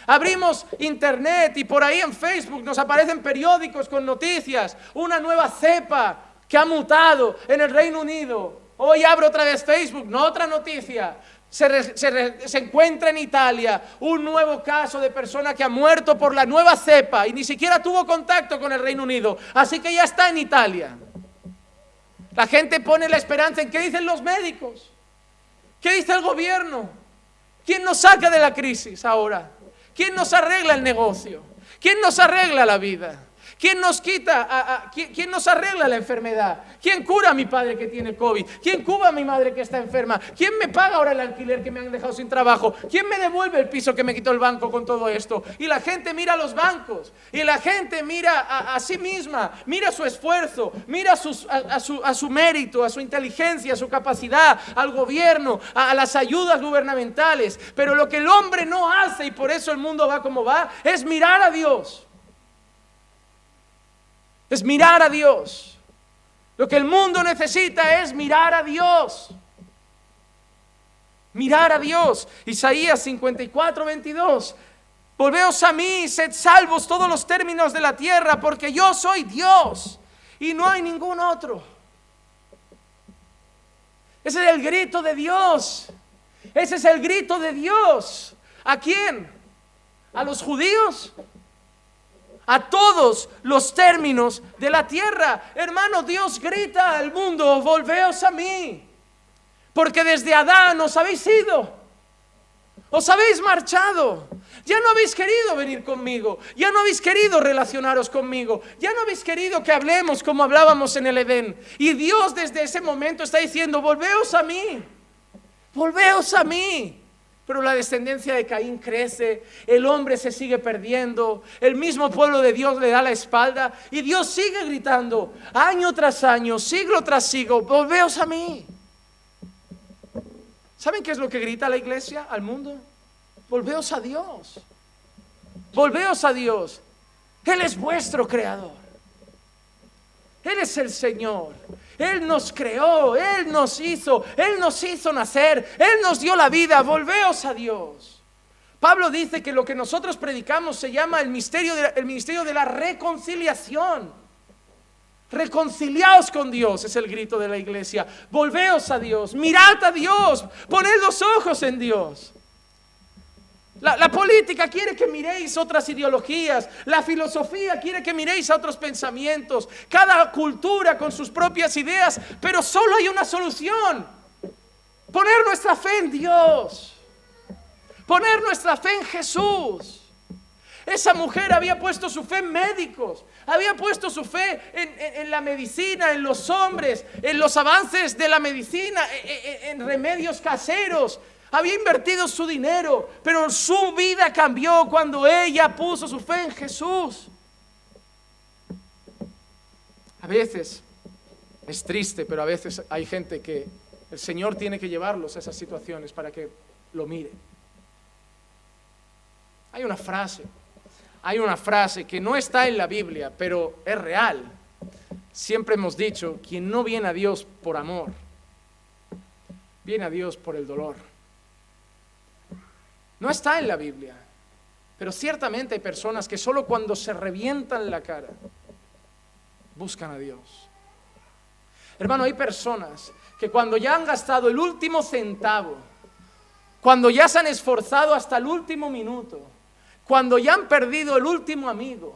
Abrimos internet y por ahí en Facebook nos aparecen periódicos con noticias. Una nueva cepa que ha mutado en el Reino Unido. Hoy abro otra vez Facebook, no otra noticia. Se encuentra en Italia un nuevo caso de persona que ha muerto por la nueva cepa y ni siquiera tuvo contacto con el Reino Unido, así que ya está en Italia. La gente pone la esperanza en qué dicen los médicos, qué dice el gobierno, quién nos saca de la crisis ahora, quién nos arregla el negocio, quién nos arregla la vida. ¿Quién nos quita? ¿Quién nos arregla la enfermedad? ¿Quién cura a mi padre que tiene COVID? ¿Quién cuba a mi madre que está enferma? ¿Quién me paga ahora el alquiler que me han dejado sin trabajo? ¿Quién me devuelve el piso que me quitó el banco con todo esto? Y la gente mira a los bancos, y la gente mira a sí misma, mira su esfuerzo, mira a su mérito, a su inteligencia, a su capacidad, al gobierno, a las ayudas gubernamentales. Pero lo que el hombre no hace, y por eso el mundo va como va, es mirar a Dios. Es mirar a Dios. Lo que el mundo necesita es mirar a Dios. Mirar a Dios. Isaías 54:22. Volveos a mí, sed salvos todos los términos de la tierra, porque yo soy Dios y no hay ningún otro. Ese es el grito de Dios. Ese es el grito de Dios. ¿A quién? ¿A los judíos? A todos los términos de la tierra. Hermano, Dios grita al mundo: volveos a mí, porque desde Adán os habéis ido, os habéis marchado, ya no habéis querido venir conmigo, ya no habéis querido relacionaros conmigo, ya no habéis querido que hablemos como hablábamos en el Edén. Y Dios desde ese momento está diciendo: volveos a mí, volveos a mí. Pero la descendencia de Caín crece, el hombre se sigue perdiendo, el mismo pueblo de Dios le da la espalda y Dios sigue gritando año tras año, siglo tras siglo: volveos a mí. ¿Saben qué es lo que grita la iglesia al mundo? Volveos a Dios. Volveos a Dios. Él es vuestro creador. Él es el Señor. Él nos creó, Él nos hizo nacer, Él nos dio la vida. Volveos a Dios. Pablo dice que lo que nosotros predicamos se llama el ministerio de la reconciliación. Reconciliaos con Dios, es el grito de la iglesia. Volveos a Dios, mirad a Dios, poned los ojos en Dios. La política quiere que miréis otras ideologías, la filosofía quiere que miréis a otros pensamientos, cada cultura con sus propias ideas, pero solo hay una solución: poner nuestra fe en Dios, poner nuestra fe en Jesús. Esa mujer había puesto su fe en médicos, había puesto su fe en la medicina, en los hombres, en los avances de la medicina, en remedios caseros. Había invertido su dinero, pero su vida cambió cuando ella puso su fe en Jesús. A veces es triste, pero a veces hay gente que el Señor tiene que llevarlos a esas situaciones para que lo miren. Hay una frase que no está en la Biblia, pero es real. Siempre hemos dicho: quien no viene a Dios por amor, viene a Dios por el dolor. No está en la Biblia, pero ciertamente hay personas que solo cuando se revientan la cara buscan a Dios. Hermano, hay personas que cuando ya han gastado el último centavo, cuando ya se han esforzado hasta el último minuto, cuando ya han perdido el último amigo,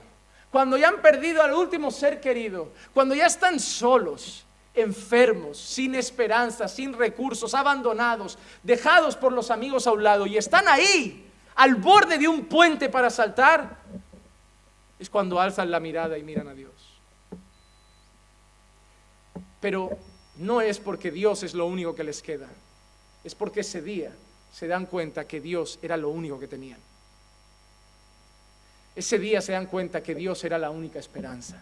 cuando ya han perdido al último ser querido, cuando ya están solos, enfermos, sin esperanza, sin recursos, abandonados, dejados por los amigos a un lado, y están ahí, al borde de un puente para saltar, es cuando alzan la mirada y miran a Dios. Pero no es porque Dios es lo único que les queda, es porque ese día se dan cuenta que Dios era lo único que tenían. Ese día se dan cuenta que Dios era la única esperanza.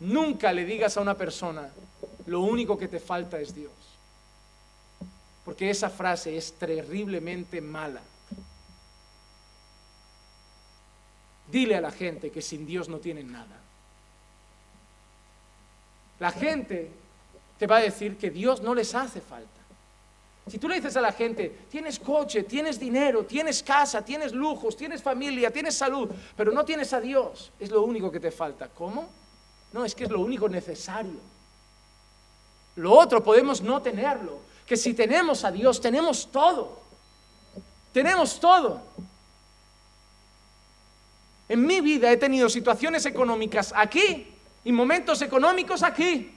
Nunca le digas a una persona: lo único que te falta es Dios, porque esa frase es terriblemente mala. Dile a la gente que sin Dios no tienen nada. La gente te va a decir que Dios no les hace falta. Si tú le dices a la gente: tienes coche, tienes dinero, tienes casa, tienes lujos, tienes familia, tienes salud, pero no tienes a Dios, es lo único que te falta. ¿Cómo? No, es que es lo único necesario. Lo otro podemos no tenerlo. Que si tenemos a Dios, tenemos todo. Tenemos todo. En mi vida he tenido situaciones económicas aquí y momentos económicos aquí.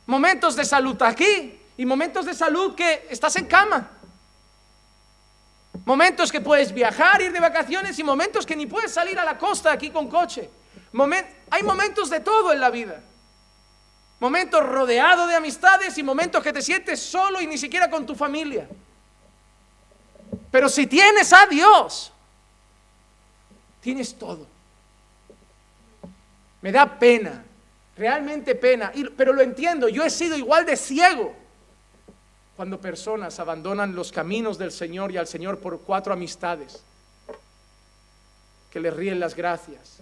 Momentos de salud aquí y momentos de salud que estás en cama. Momentos que puedes viajar, ir de vacaciones, y momentos que ni puedes salir a la costa aquí con coche. Hay momentos de todo en la vida. Momentos rodeado de amistades y momentos que te sientes solo y ni siquiera con tu familia. Pero si tienes a Dios, tienes todo. Me da pena, realmente pena, pero lo entiendo. Yo he sido igual de ciego cuando personas abandonan los caminos del Señor y al Señor por 4 amistades que les ríen las gracias,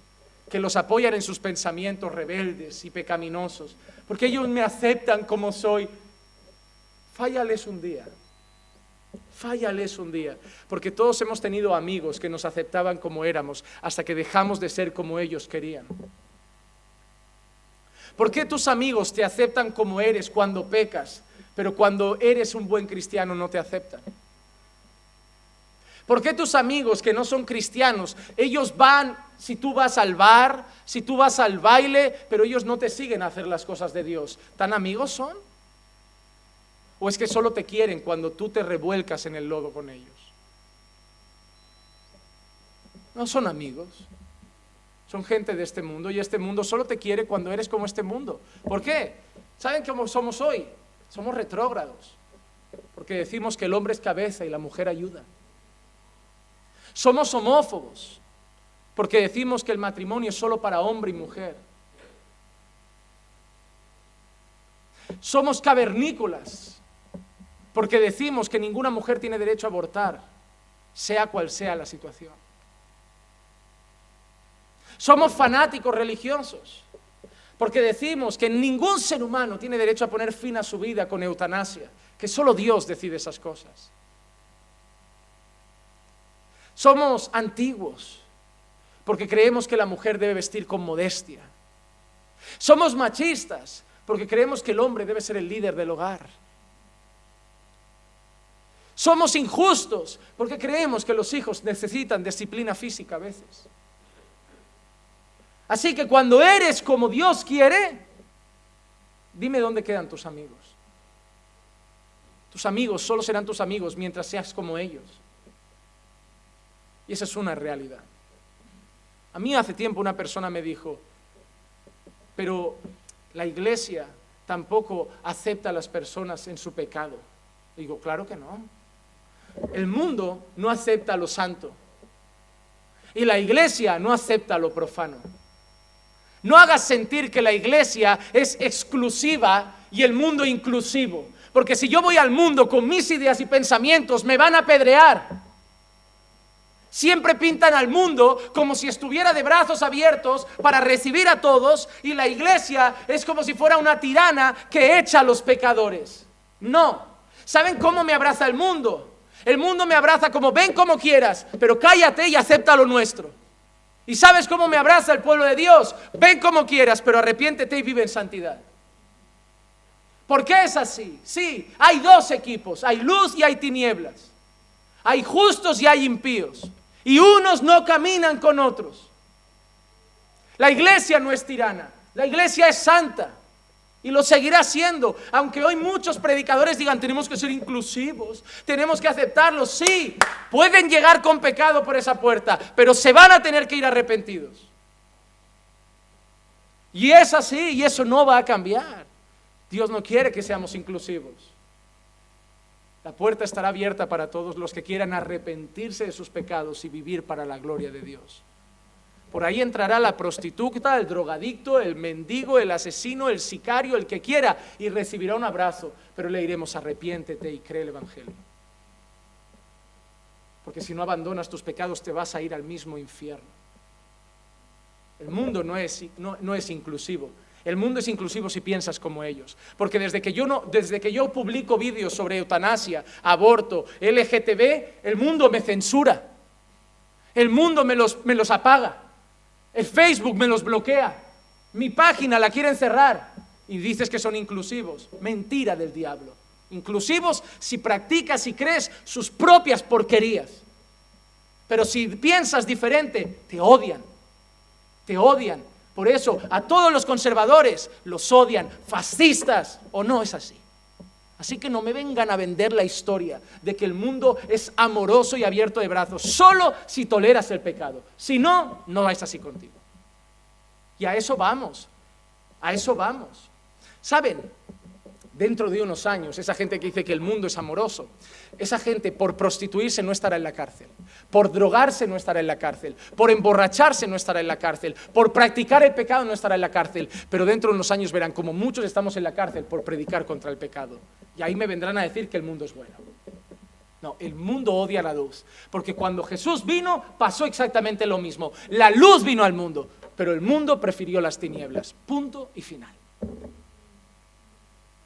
que los apoyan en sus pensamientos rebeldes y pecaminosos, porque ellos me aceptan como soy. Fállales un día, porque todos hemos tenido amigos que nos aceptaban como éramos hasta que dejamos de ser como ellos querían. ¿Por qué tus amigos te aceptan como eres cuando pecas, pero cuando eres un buen cristiano no te aceptan? ¿Por qué tus amigos que no son cristianos, ellos van, si tú vas al bar, si tú vas al baile, pero ellos no te siguen a hacer las cosas de Dios? ¿Tan amigos son? ¿O es que solo te quieren cuando tú te revuelcas en el lodo con ellos? No son amigos, son gente de este mundo, y este mundo solo te quiere cuando eres como este mundo. ¿Por qué? ¿Saben cómo somos hoy? Somos retrógrados, porque decimos que el hombre es cabeza y la mujer ayuda. Somos homófobos, porque decimos que el matrimonio es solo para hombre y mujer. Somos cavernícolas, porque decimos que ninguna mujer tiene derecho a abortar, sea cual sea la situación. Somos fanáticos religiosos, porque decimos que ningún ser humano tiene derecho a poner fin a su vida con eutanasia, que solo Dios decide esas cosas. Somos antiguos, porque creemos que la mujer debe vestir con modestia. Somos machistas, porque creemos que el hombre debe ser el líder del hogar. Somos injustos, porque creemos que los hijos necesitan disciplina física a veces. Así que cuando eres como Dios quiere, dime dónde quedan tus amigos. Tus amigos solo serán tus amigos mientras seas como ellos. Y esa es una realidad. A mí hace tiempo una persona me dijo, pero la iglesia tampoco acepta a las personas en su pecado. Digo, claro que no. El mundo no acepta a lo santo. Y la iglesia no acepta a lo profano. No hagas sentir que la iglesia es exclusiva y el mundo inclusivo. Porque si yo voy al mundo con mis ideas y pensamientos, me van a apedrear. Siempre pintan al mundo como si estuviera de brazos abiertos para recibir a todos, y la iglesia es como si fuera una tirana que echa a los pecadores. No. ¿Saben cómo me abraza el mundo? El mundo me abraza como ven como quieras, pero cállate y acepta lo nuestro. ¿Y sabes cómo me abraza el pueblo de Dios? Ven como quieras, pero arrepiéntete y vive en santidad. ¿Por qué es así? Sí, hay dos equipos, hay luz y hay tinieblas. Hay justos y hay impíos. Y unos no caminan con otros. La iglesia no es tirana, la iglesia es santa. Y lo seguirá siendo, aunque hoy muchos predicadores digan tenemos que ser inclusivos, tenemos que aceptarlos. Sí, pueden llegar con pecado por esa puerta, pero se van a tener que ir arrepentidos. Y es así, y eso no va a cambiar. Dios no quiere que seamos inclusivos. La puerta estará abierta para todos los que quieran arrepentirse de sus pecados y vivir para la gloria de Dios. Por ahí entrará la prostituta, el drogadicto, el mendigo, el asesino, el sicario, el que quiera, y recibirá un abrazo, pero le diremos arrepiéntete y cree el evangelio. Porque si no abandonas tus pecados te vas a ir al mismo infierno. El mundo no es inclusivo. El mundo es inclusivo si piensas como ellos. Porque desde que yo publico vídeos sobre eutanasia, aborto, LGTB, el mundo me censura. El mundo me los apaga. El Facebook me los bloquea. Mi página la quieren cerrar. Y dices que son inclusivos. Mentira del diablo. Inclusivos si practicas y crees sus propias porquerías. Pero si piensas diferente, te odian. Te odian. Por eso a todos los conservadores los odian, fascistas, o no es así. Así que no me vengan a vender la historia de que el mundo es amoroso y abierto de brazos, solo si toleras el pecado. Si no, no es así contigo. Y a eso vamos, a eso vamos. ¿Saben? Dentro de unos años, esa gente que dice que el mundo es amoroso, esa gente por prostituirse no estará en la cárcel, por drogarse no estará en la cárcel, por emborracharse no estará en la cárcel, por practicar el pecado no estará en la cárcel, pero dentro de unos años verán como muchos estamos en la cárcel por predicar contra el pecado. Y ahí me vendrán a decir que el mundo es bueno. No, el mundo odia la luz, porque cuando Jesús vino pasó exactamente lo mismo. La luz vino al mundo, pero el mundo prefirió las tinieblas. Punto y final.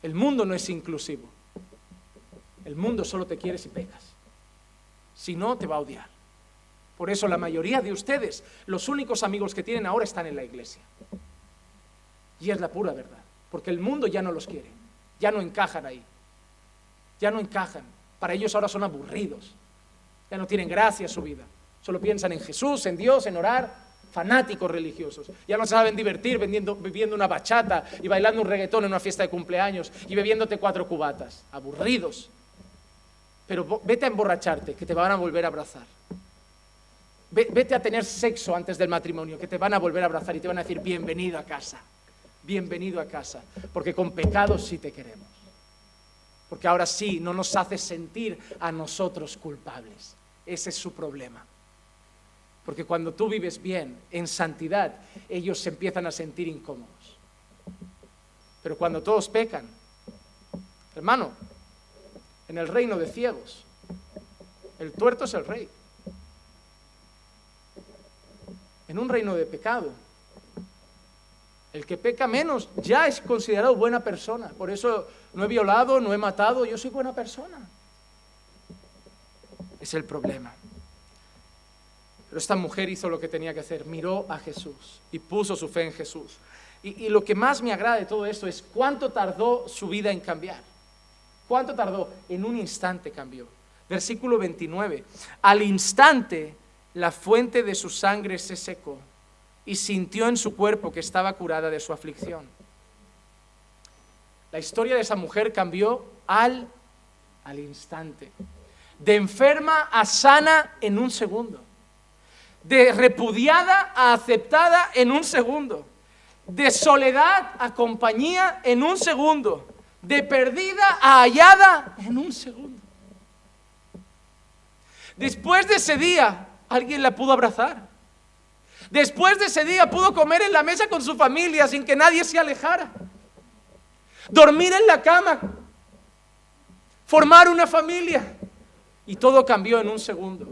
El mundo no es inclusivo. El mundo solo te quiere si pecas. Si no, te va a odiar. Por eso la mayoría de ustedes, los únicos amigos que tienen ahora están en la iglesia. Y es la pura verdad. Porque el mundo ya no los quiere. Ya no encajan ahí. Ya no encajan. Para ellos ahora son aburridos. Ya no tienen gracia su vida. Solo piensan en Jesús, en Dios, en orar. Fanáticos religiosos, ya no se saben divertir viviendo una bachata y bailando un reggaetón en una fiesta de cumpleaños y bebiéndote 4 cubatas, aburridos. Pero vete a emborracharte, que te van a volver a abrazar. Vete a tener sexo antes del matrimonio, que te van a volver a abrazar y te van a decir bienvenido a casa, porque con pecados sí te queremos. Porque ahora sí, no nos hace sentir a nosotros culpables. Ese es su problema. Porque cuando tú vives bien, en santidad, ellos se empiezan a sentir incómodos. Pero cuando todos pecan, hermano, en el reino de ciegos. El tuerto es el rey. En un reino de pecado, el que peca menos ya es considerado buena persona. Por eso no he violado, no he matado, yo soy buena persona. Es el problema. Pero esta mujer hizo lo que tenía que hacer, miró a Jesús y puso su fe en Jesús. Y lo que más me agrada de todo esto es cuánto tardó su vida en cambiar. ¿Cuánto tardó? En un instante cambió. Versículo 29. Al instante la fuente de su sangre se secó y sintió en su cuerpo que estaba curada de su aflicción. La historia de esa mujer cambió al instante. De enferma a sana en un segundo. De repudiada a aceptada en un segundo. De soledad a compañía en un segundo. De perdida a hallada en un segundo. Después de ese día, alguien la pudo abrazar. Después de ese día pudo comer en la mesa con su familia sin que nadie se alejara. Dormir en la cama. Formar una familia. Y todo cambió en un segundo.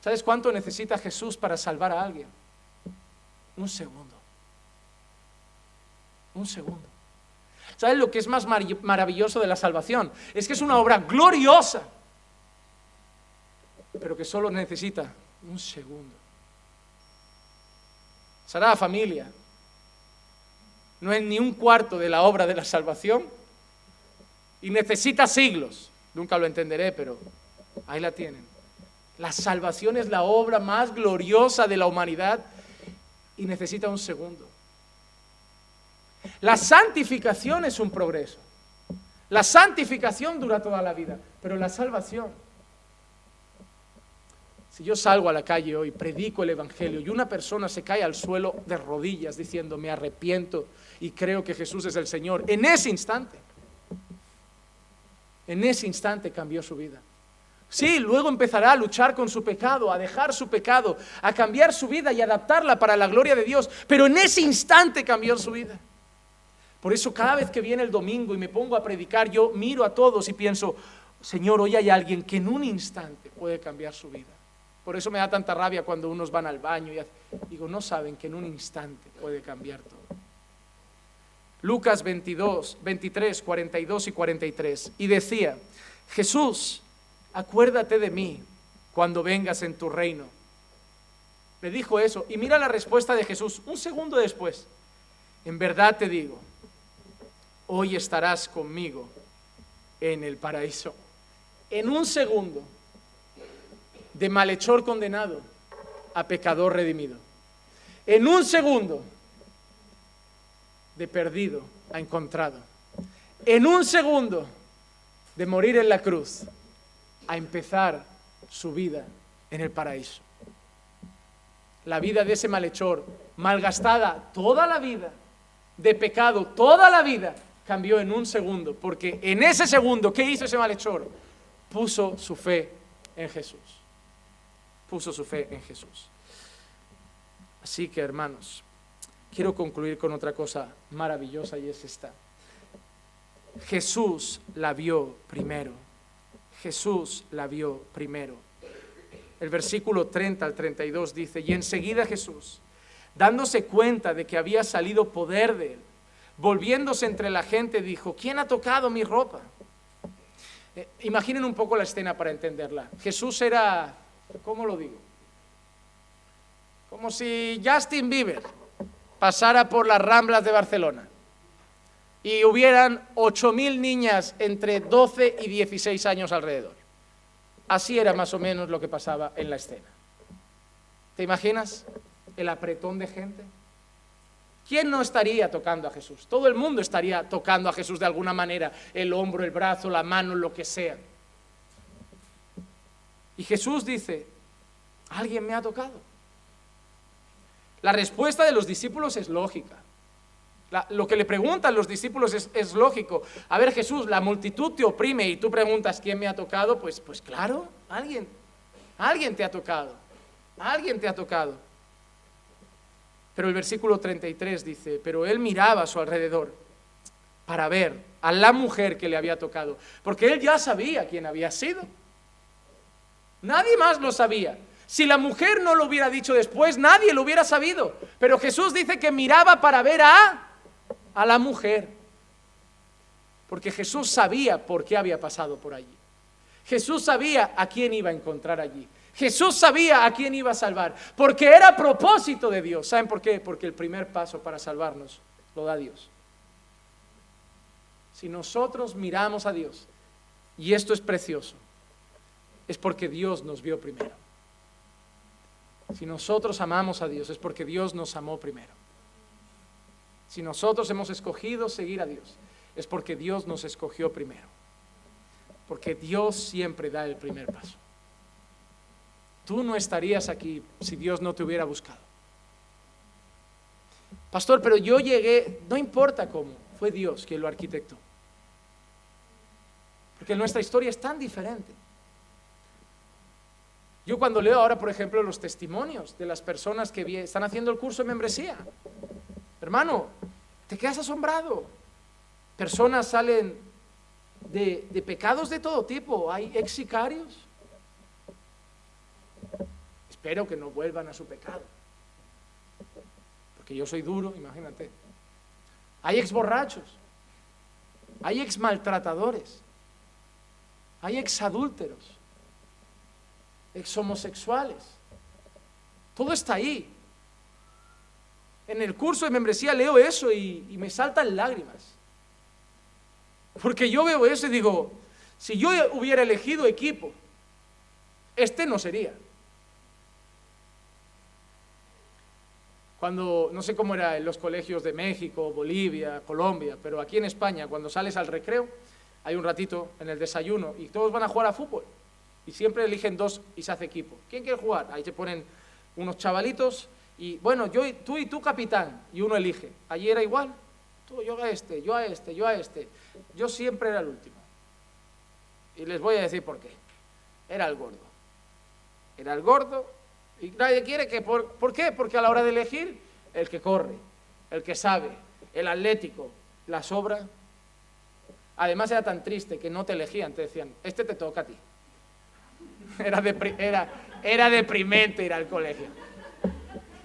¿Sabes cuánto necesita Jesús para salvar a alguien? Un segundo. Un segundo. ¿Sabes lo que es más maravilloso de la salvación? Es que es una obra gloriosa, pero que solo necesita un segundo. Sagrada Familia no es ni un cuarto de la obra de la salvación y necesita siglos. Nunca lo entenderé, pero ahí la tienen. La salvación es la obra más gloriosa de la humanidad y necesita un segundo. La santificación es un progreso. La santificación dura toda la vida, pero la salvación. Si yo salgo a la calle hoy, predico el Evangelio y una persona se cae al suelo de rodillas diciendo me arrepiento y creo que Jesús es el Señor, en ese instante cambió su vida. Sí, luego empezará a luchar con su pecado, a dejar su pecado, a cambiar su vida y adaptarla para la gloria de Dios, pero en ese instante cambió su vida. Por eso cada vez que viene el domingo y me pongo a predicar, yo miro a todos y pienso, Señor, hoy hay alguien que en un instante puede cambiar su vida. Por eso me da tanta rabia cuando unos van al baño y digo, no saben que en un instante puede cambiar todo. Lucas 22, 23, 42 y 43. Y decía, Jesús, acuérdate de mí cuando vengas en tu reino. Le dijo eso y mira la respuesta de Jesús un segundo después. En verdad te digo, hoy estarás conmigo en el paraíso. En un segundo, de malhechor condenado a pecador redimido. En un segundo, de perdido a encontrado. En un segundo, de morir en la cruz a empezar su vida en el paraíso. La vida de ese malhechor, malgastada toda la vida, de pecado toda la vida, cambió en un segundo, porque en ese segundo, ¿qué hizo ese malhechor? Puso su fe en Jesús. Puso su fe en Jesús. Así que, hermanos, quiero concluir con otra cosa maravillosa y es esta. Jesús la vio primero. Jesús la vio primero. El versículo 30 al 32 dice, y enseguida Jesús, dándose cuenta de que había salido poder de él, volviéndose entre la gente, dijo, ¿quién ha tocado mi ropa? Imaginen un poco la escena para entenderla. Jesús era, ¿cómo lo digo? Como si Justin Bieber pasara por las Ramblas de Barcelona y hubieran 8.000 niñas entre 12 y 16 años alrededor. Así era más o menos lo que pasaba en la escena. ¿Te imaginas el apretón de gente? ¿Quién no estaría tocando a Jesús? Todo el mundo estaría tocando a Jesús de alguna manera, el hombro, el brazo, la mano, lo que sea. Y Jesús dice, ¿alguien me ha tocado? La respuesta de los discípulos es lógica. Lo que le preguntan los discípulos es lógico. A ver, Jesús, la multitud te oprime y tú preguntas, ¿quién me ha tocado? Pues claro, alguien te ha tocado. Alguien te ha tocado. Pero el versículo 33 dice, pero él miraba a su alrededor para ver a la mujer que le había tocado, porque él ya sabía quién había sido. Nadie más lo sabía. Si la mujer no lo hubiera dicho después, nadie lo hubiera sabido. Pero Jesús dice que miraba para ver a la mujer, porque Jesús sabía por qué había pasado por allí. Jesús sabía a quién iba a encontrar allí. Jesús sabía a quién iba a salvar, porque era propósito de Dios. ¿Saben por qué? Porque el primer paso para salvarnos lo da Dios. Si nosotros miramos a Dios, y esto es precioso, es porque Dios nos vio primero. Si nosotros amamos a Dios, es porque Dios nos amó primero. Si nosotros hemos escogido seguir a Dios, es porque Dios nos escogió primero. Porque Dios siempre da el primer paso. Tú no estarías aquí si Dios no te hubiera buscado. Pastor, pero yo llegué, no importa cómo, fue Dios quien lo arquitectó. Porque nuestra historia es tan diferente. Yo cuando leo ahora, por ejemplo, los testimonios de las personas que están haciendo el curso de membresía, hermano, te quedas asombrado. Personas salen de pecados de todo tipo. Hay ex sicarios. Espero que no vuelvan a su pecado, porque yo soy duro, imagínate. Hay ex borrachos, hay ex maltratadores, hay ex adúlteros, ex homosexuales. Todo está ahí. En el curso de membresía leo eso y me saltan lágrimas, porque yo veo eso y digo, si yo hubiera elegido equipo, este no sería. Cuando, no sé cómo era en los colegios de México, Bolivia, Colombia, pero aquí en España, cuando sales al recreo, hay un ratito en el desayuno y todos van a jugar a fútbol. Y siempre eligen dos y se hace equipo. ¿Quién quiere jugar? Ahí se ponen unos chavalitos y, bueno, tú y tú capitán, y uno elige. Allí era igual. Tú, yo a este, yo a este, yo a este. Yo siempre era el último. Y les voy a decir por qué. Era el gordo. Era el gordo. Y nadie quiere que... ¿Por qué? Porque a la hora de elegir, el que corre, el que sabe, el atlético, la sobra. Además era tan triste que no te elegían, te decían, este te toca a ti. Era deprimente ir al colegio.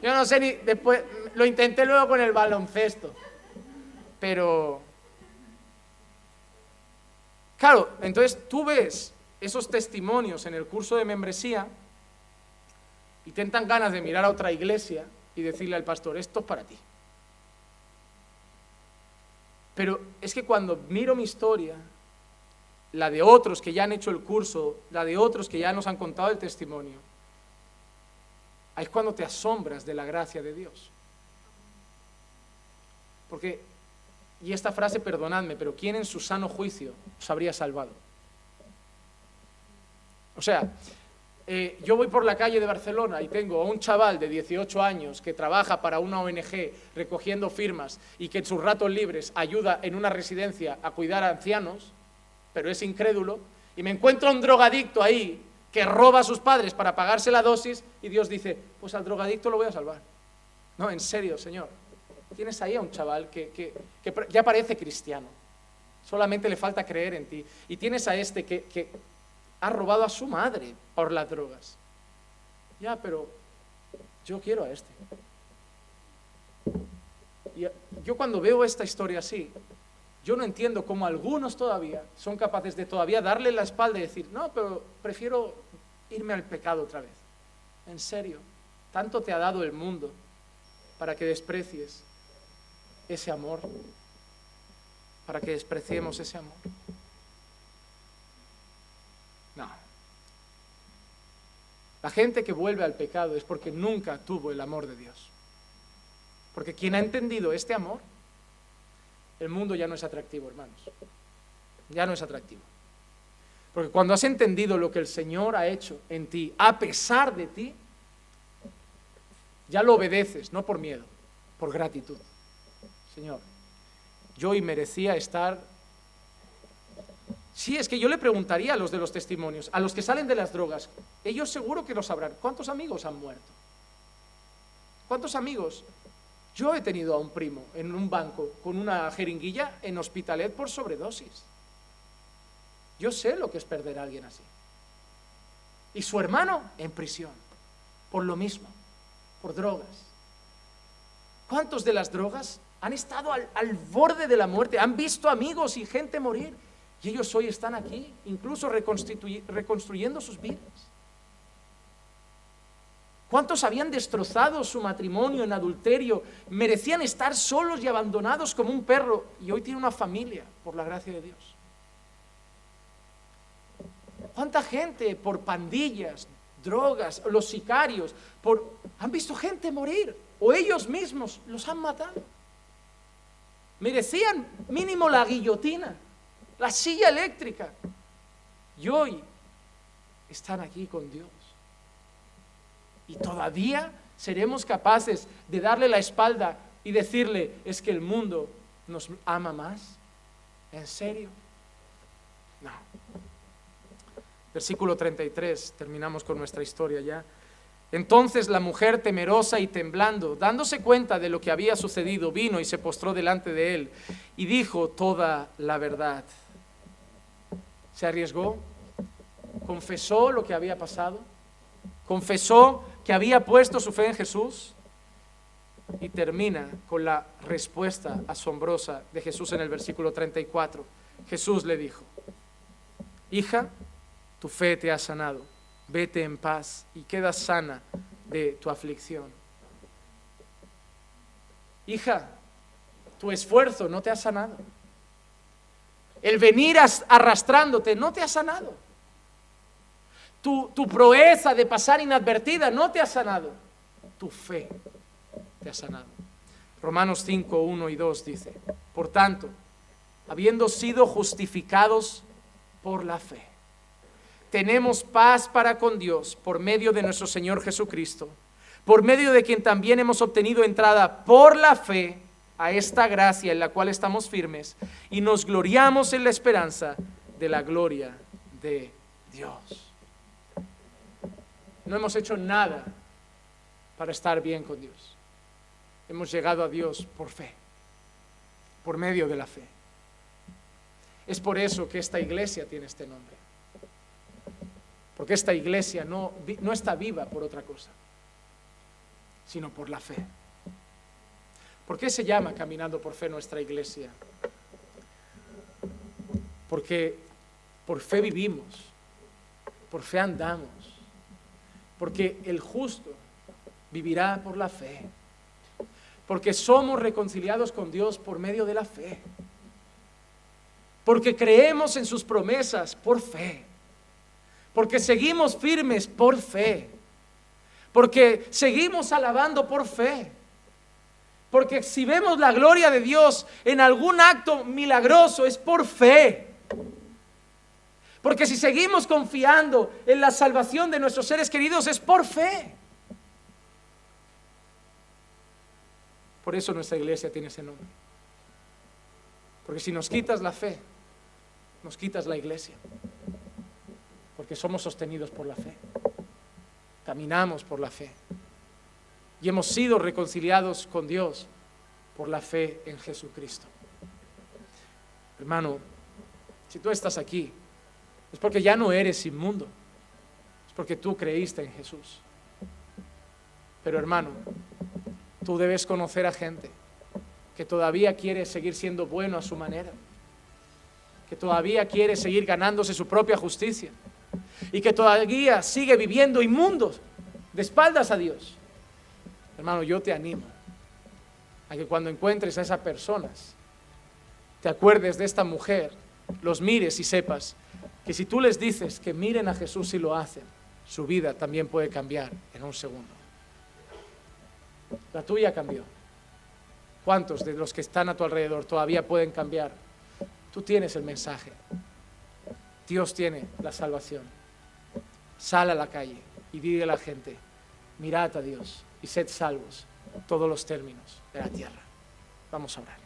Yo no sé ni... Después lo intenté luego con el baloncesto. Pero... Claro, entonces tú ves esos testimonios en el curso de membresía y te dan ganas de mirar a otra iglesia y decirle al pastor, esto es para ti. Pero es que cuando miro mi historia, la de otros que ya han hecho el curso, la de otros que ya nos han contado el testimonio, ahí es cuando te asombras de la gracia de Dios. Porque, y esta frase, perdonadme, pero ¿quién en su sano juicio os habría salvado? O sea, yo voy por la calle de Barcelona y tengo a un chaval de 18 años que trabaja para una ONG recogiendo firmas y que en sus ratos libres ayuda en una residencia a cuidar a ancianos, pero es incrédulo, y me encuentro a un drogadicto ahí que roba a sus padres para pagarse la dosis y Dios dice, pues al drogadicto lo voy a salvar. No, en serio, Señor. Tienes ahí a un chaval que ya parece cristiano, solamente le falta creer en ti, y tienes a este que ha robado a su madre por las drogas. Ya, pero yo quiero a este. Y yo cuando veo esta historia así, yo no entiendo cómo algunos todavía son capaces de todavía darle la espalda y decir, no, pero prefiero irme al pecado otra vez. En serio, tanto te ha dado el mundo para que desprecies ese amor, para que despreciemos ese amor. No. La gente que vuelve al pecado es porque nunca tuvo el amor de Dios. Porque quien ha entendido este amor, el mundo ya no es atractivo, hermanos. Ya no es atractivo. Porque cuando has entendido lo que el Señor ha hecho en ti, a pesar de ti, ya lo obedeces, no por miedo, por gratitud. Señor, yo hoy merecía estar... Sí, es que yo le preguntaría a los de los testimonios, a los que salen de las drogas, ellos seguro que lo sabrán. ¿Cuántos amigos han muerto? ¿Cuántos amigos Yo he tenido a un primo en un banco con una jeringuilla en Hospitalet por sobredosis. Yo sé lo que es perder a alguien así. Y su hermano en prisión, por lo mismo, por drogas. ¿Cuántos de las drogas han estado al borde de la muerte? Han visto amigos y gente morir. Y ellos hoy están aquí, incluso reconstruyendo sus vidas. ¿Cuántos habían destrozado su matrimonio en adulterio? Merecían estar solos y abandonados como un perro. Y hoy tienen una familia, por la gracia de Dios. ¿Cuánta gente por pandillas, drogas, los sicarios, han visto gente morir? O ellos mismos los han matado. Merecían mínimo la guillotina, la silla eléctrica. Y hoy están aquí con Dios. Y todavía seremos capaces de darle la espalda y decirle, es que el mundo nos ama más. ¿En serio? No. Versículo 33, terminamos con nuestra historia ya. Entonces la mujer, temerosa y temblando, dándose cuenta de lo que había sucedido, vino y se postró delante de él y dijo toda la verdad. Se arriesgó, confesó lo que había pasado, confesó que había puesto su fe en Jesús y termina con la respuesta asombrosa de Jesús en el versículo 34. Jesús le dijo, hija, tu fe te ha sanado, vete en paz y queda sana de tu aflicción. Hija, tu esfuerzo no te ha sanado. El venir arrastrándote no te ha sanado. Tu proeza de pasar inadvertida no te ha sanado. Tu fe te ha sanado. Romanos 5, 1 y 2 dice, por tanto, habiendo sido justificados por la fe, tenemos paz para con Dios por medio de nuestro Señor Jesucristo, por medio de quien también hemos obtenido entrada por la fe a esta gracia en la cual estamos firmes y nos gloriamos en la esperanza de la gloria de Dios. No hemos hecho nada para estar bien con Dios. Hemos llegado a Dios por fe, por medio de la fe. Es por eso que esta iglesia tiene este nombre. Porque esta iglesia no está viva por otra cosa, sino por la fe. ¿Por qué se llama Caminando por Fe nuestra iglesia? Porque por fe vivimos, por fe andamos, porque el justo vivirá por la fe, porque somos reconciliados con Dios por medio de la fe, porque creemos en sus promesas por fe, porque seguimos firmes por fe, porque seguimos alabando por fe, porque si vemos la gloria de Dios en algún acto milagroso es por fe, porque si seguimos confiando en la salvación de nuestros seres queridos es por fe. Por eso nuestra iglesia tiene ese nombre, porque si nos quitas la fe, nos quitas la iglesia. Porque somos sostenidos por la fe, caminamos por la fe y hemos sido reconciliados con Dios por la fe en Jesucristo. Hermano, si tú estás aquí, es porque ya no eres inmundo, es porque tú creíste en Jesús. Pero hermano, tú debes conocer a gente que todavía quiere seguir siendo bueno a su manera, que todavía quiere seguir ganándose su propia justicia, y que todavía sigue viviendo inmundos de espaldas a Dios. Hermano, yo te animo a que cuando encuentres a esas personas te acuerdes de esta mujer, los mires y sepas que si tú les dices que miren a Jesús y lo hacen, su vida también puede cambiar en un segundo. La tuya cambió. ¿Cuántos de los que están a tu alrededor todavía pueden cambiar? Tú tienes el mensaje. Dios tiene la salvación. Sal a la calle y dile a la gente, mirad a Dios y sed salvos todos los términos de la tierra. Vamos a orar.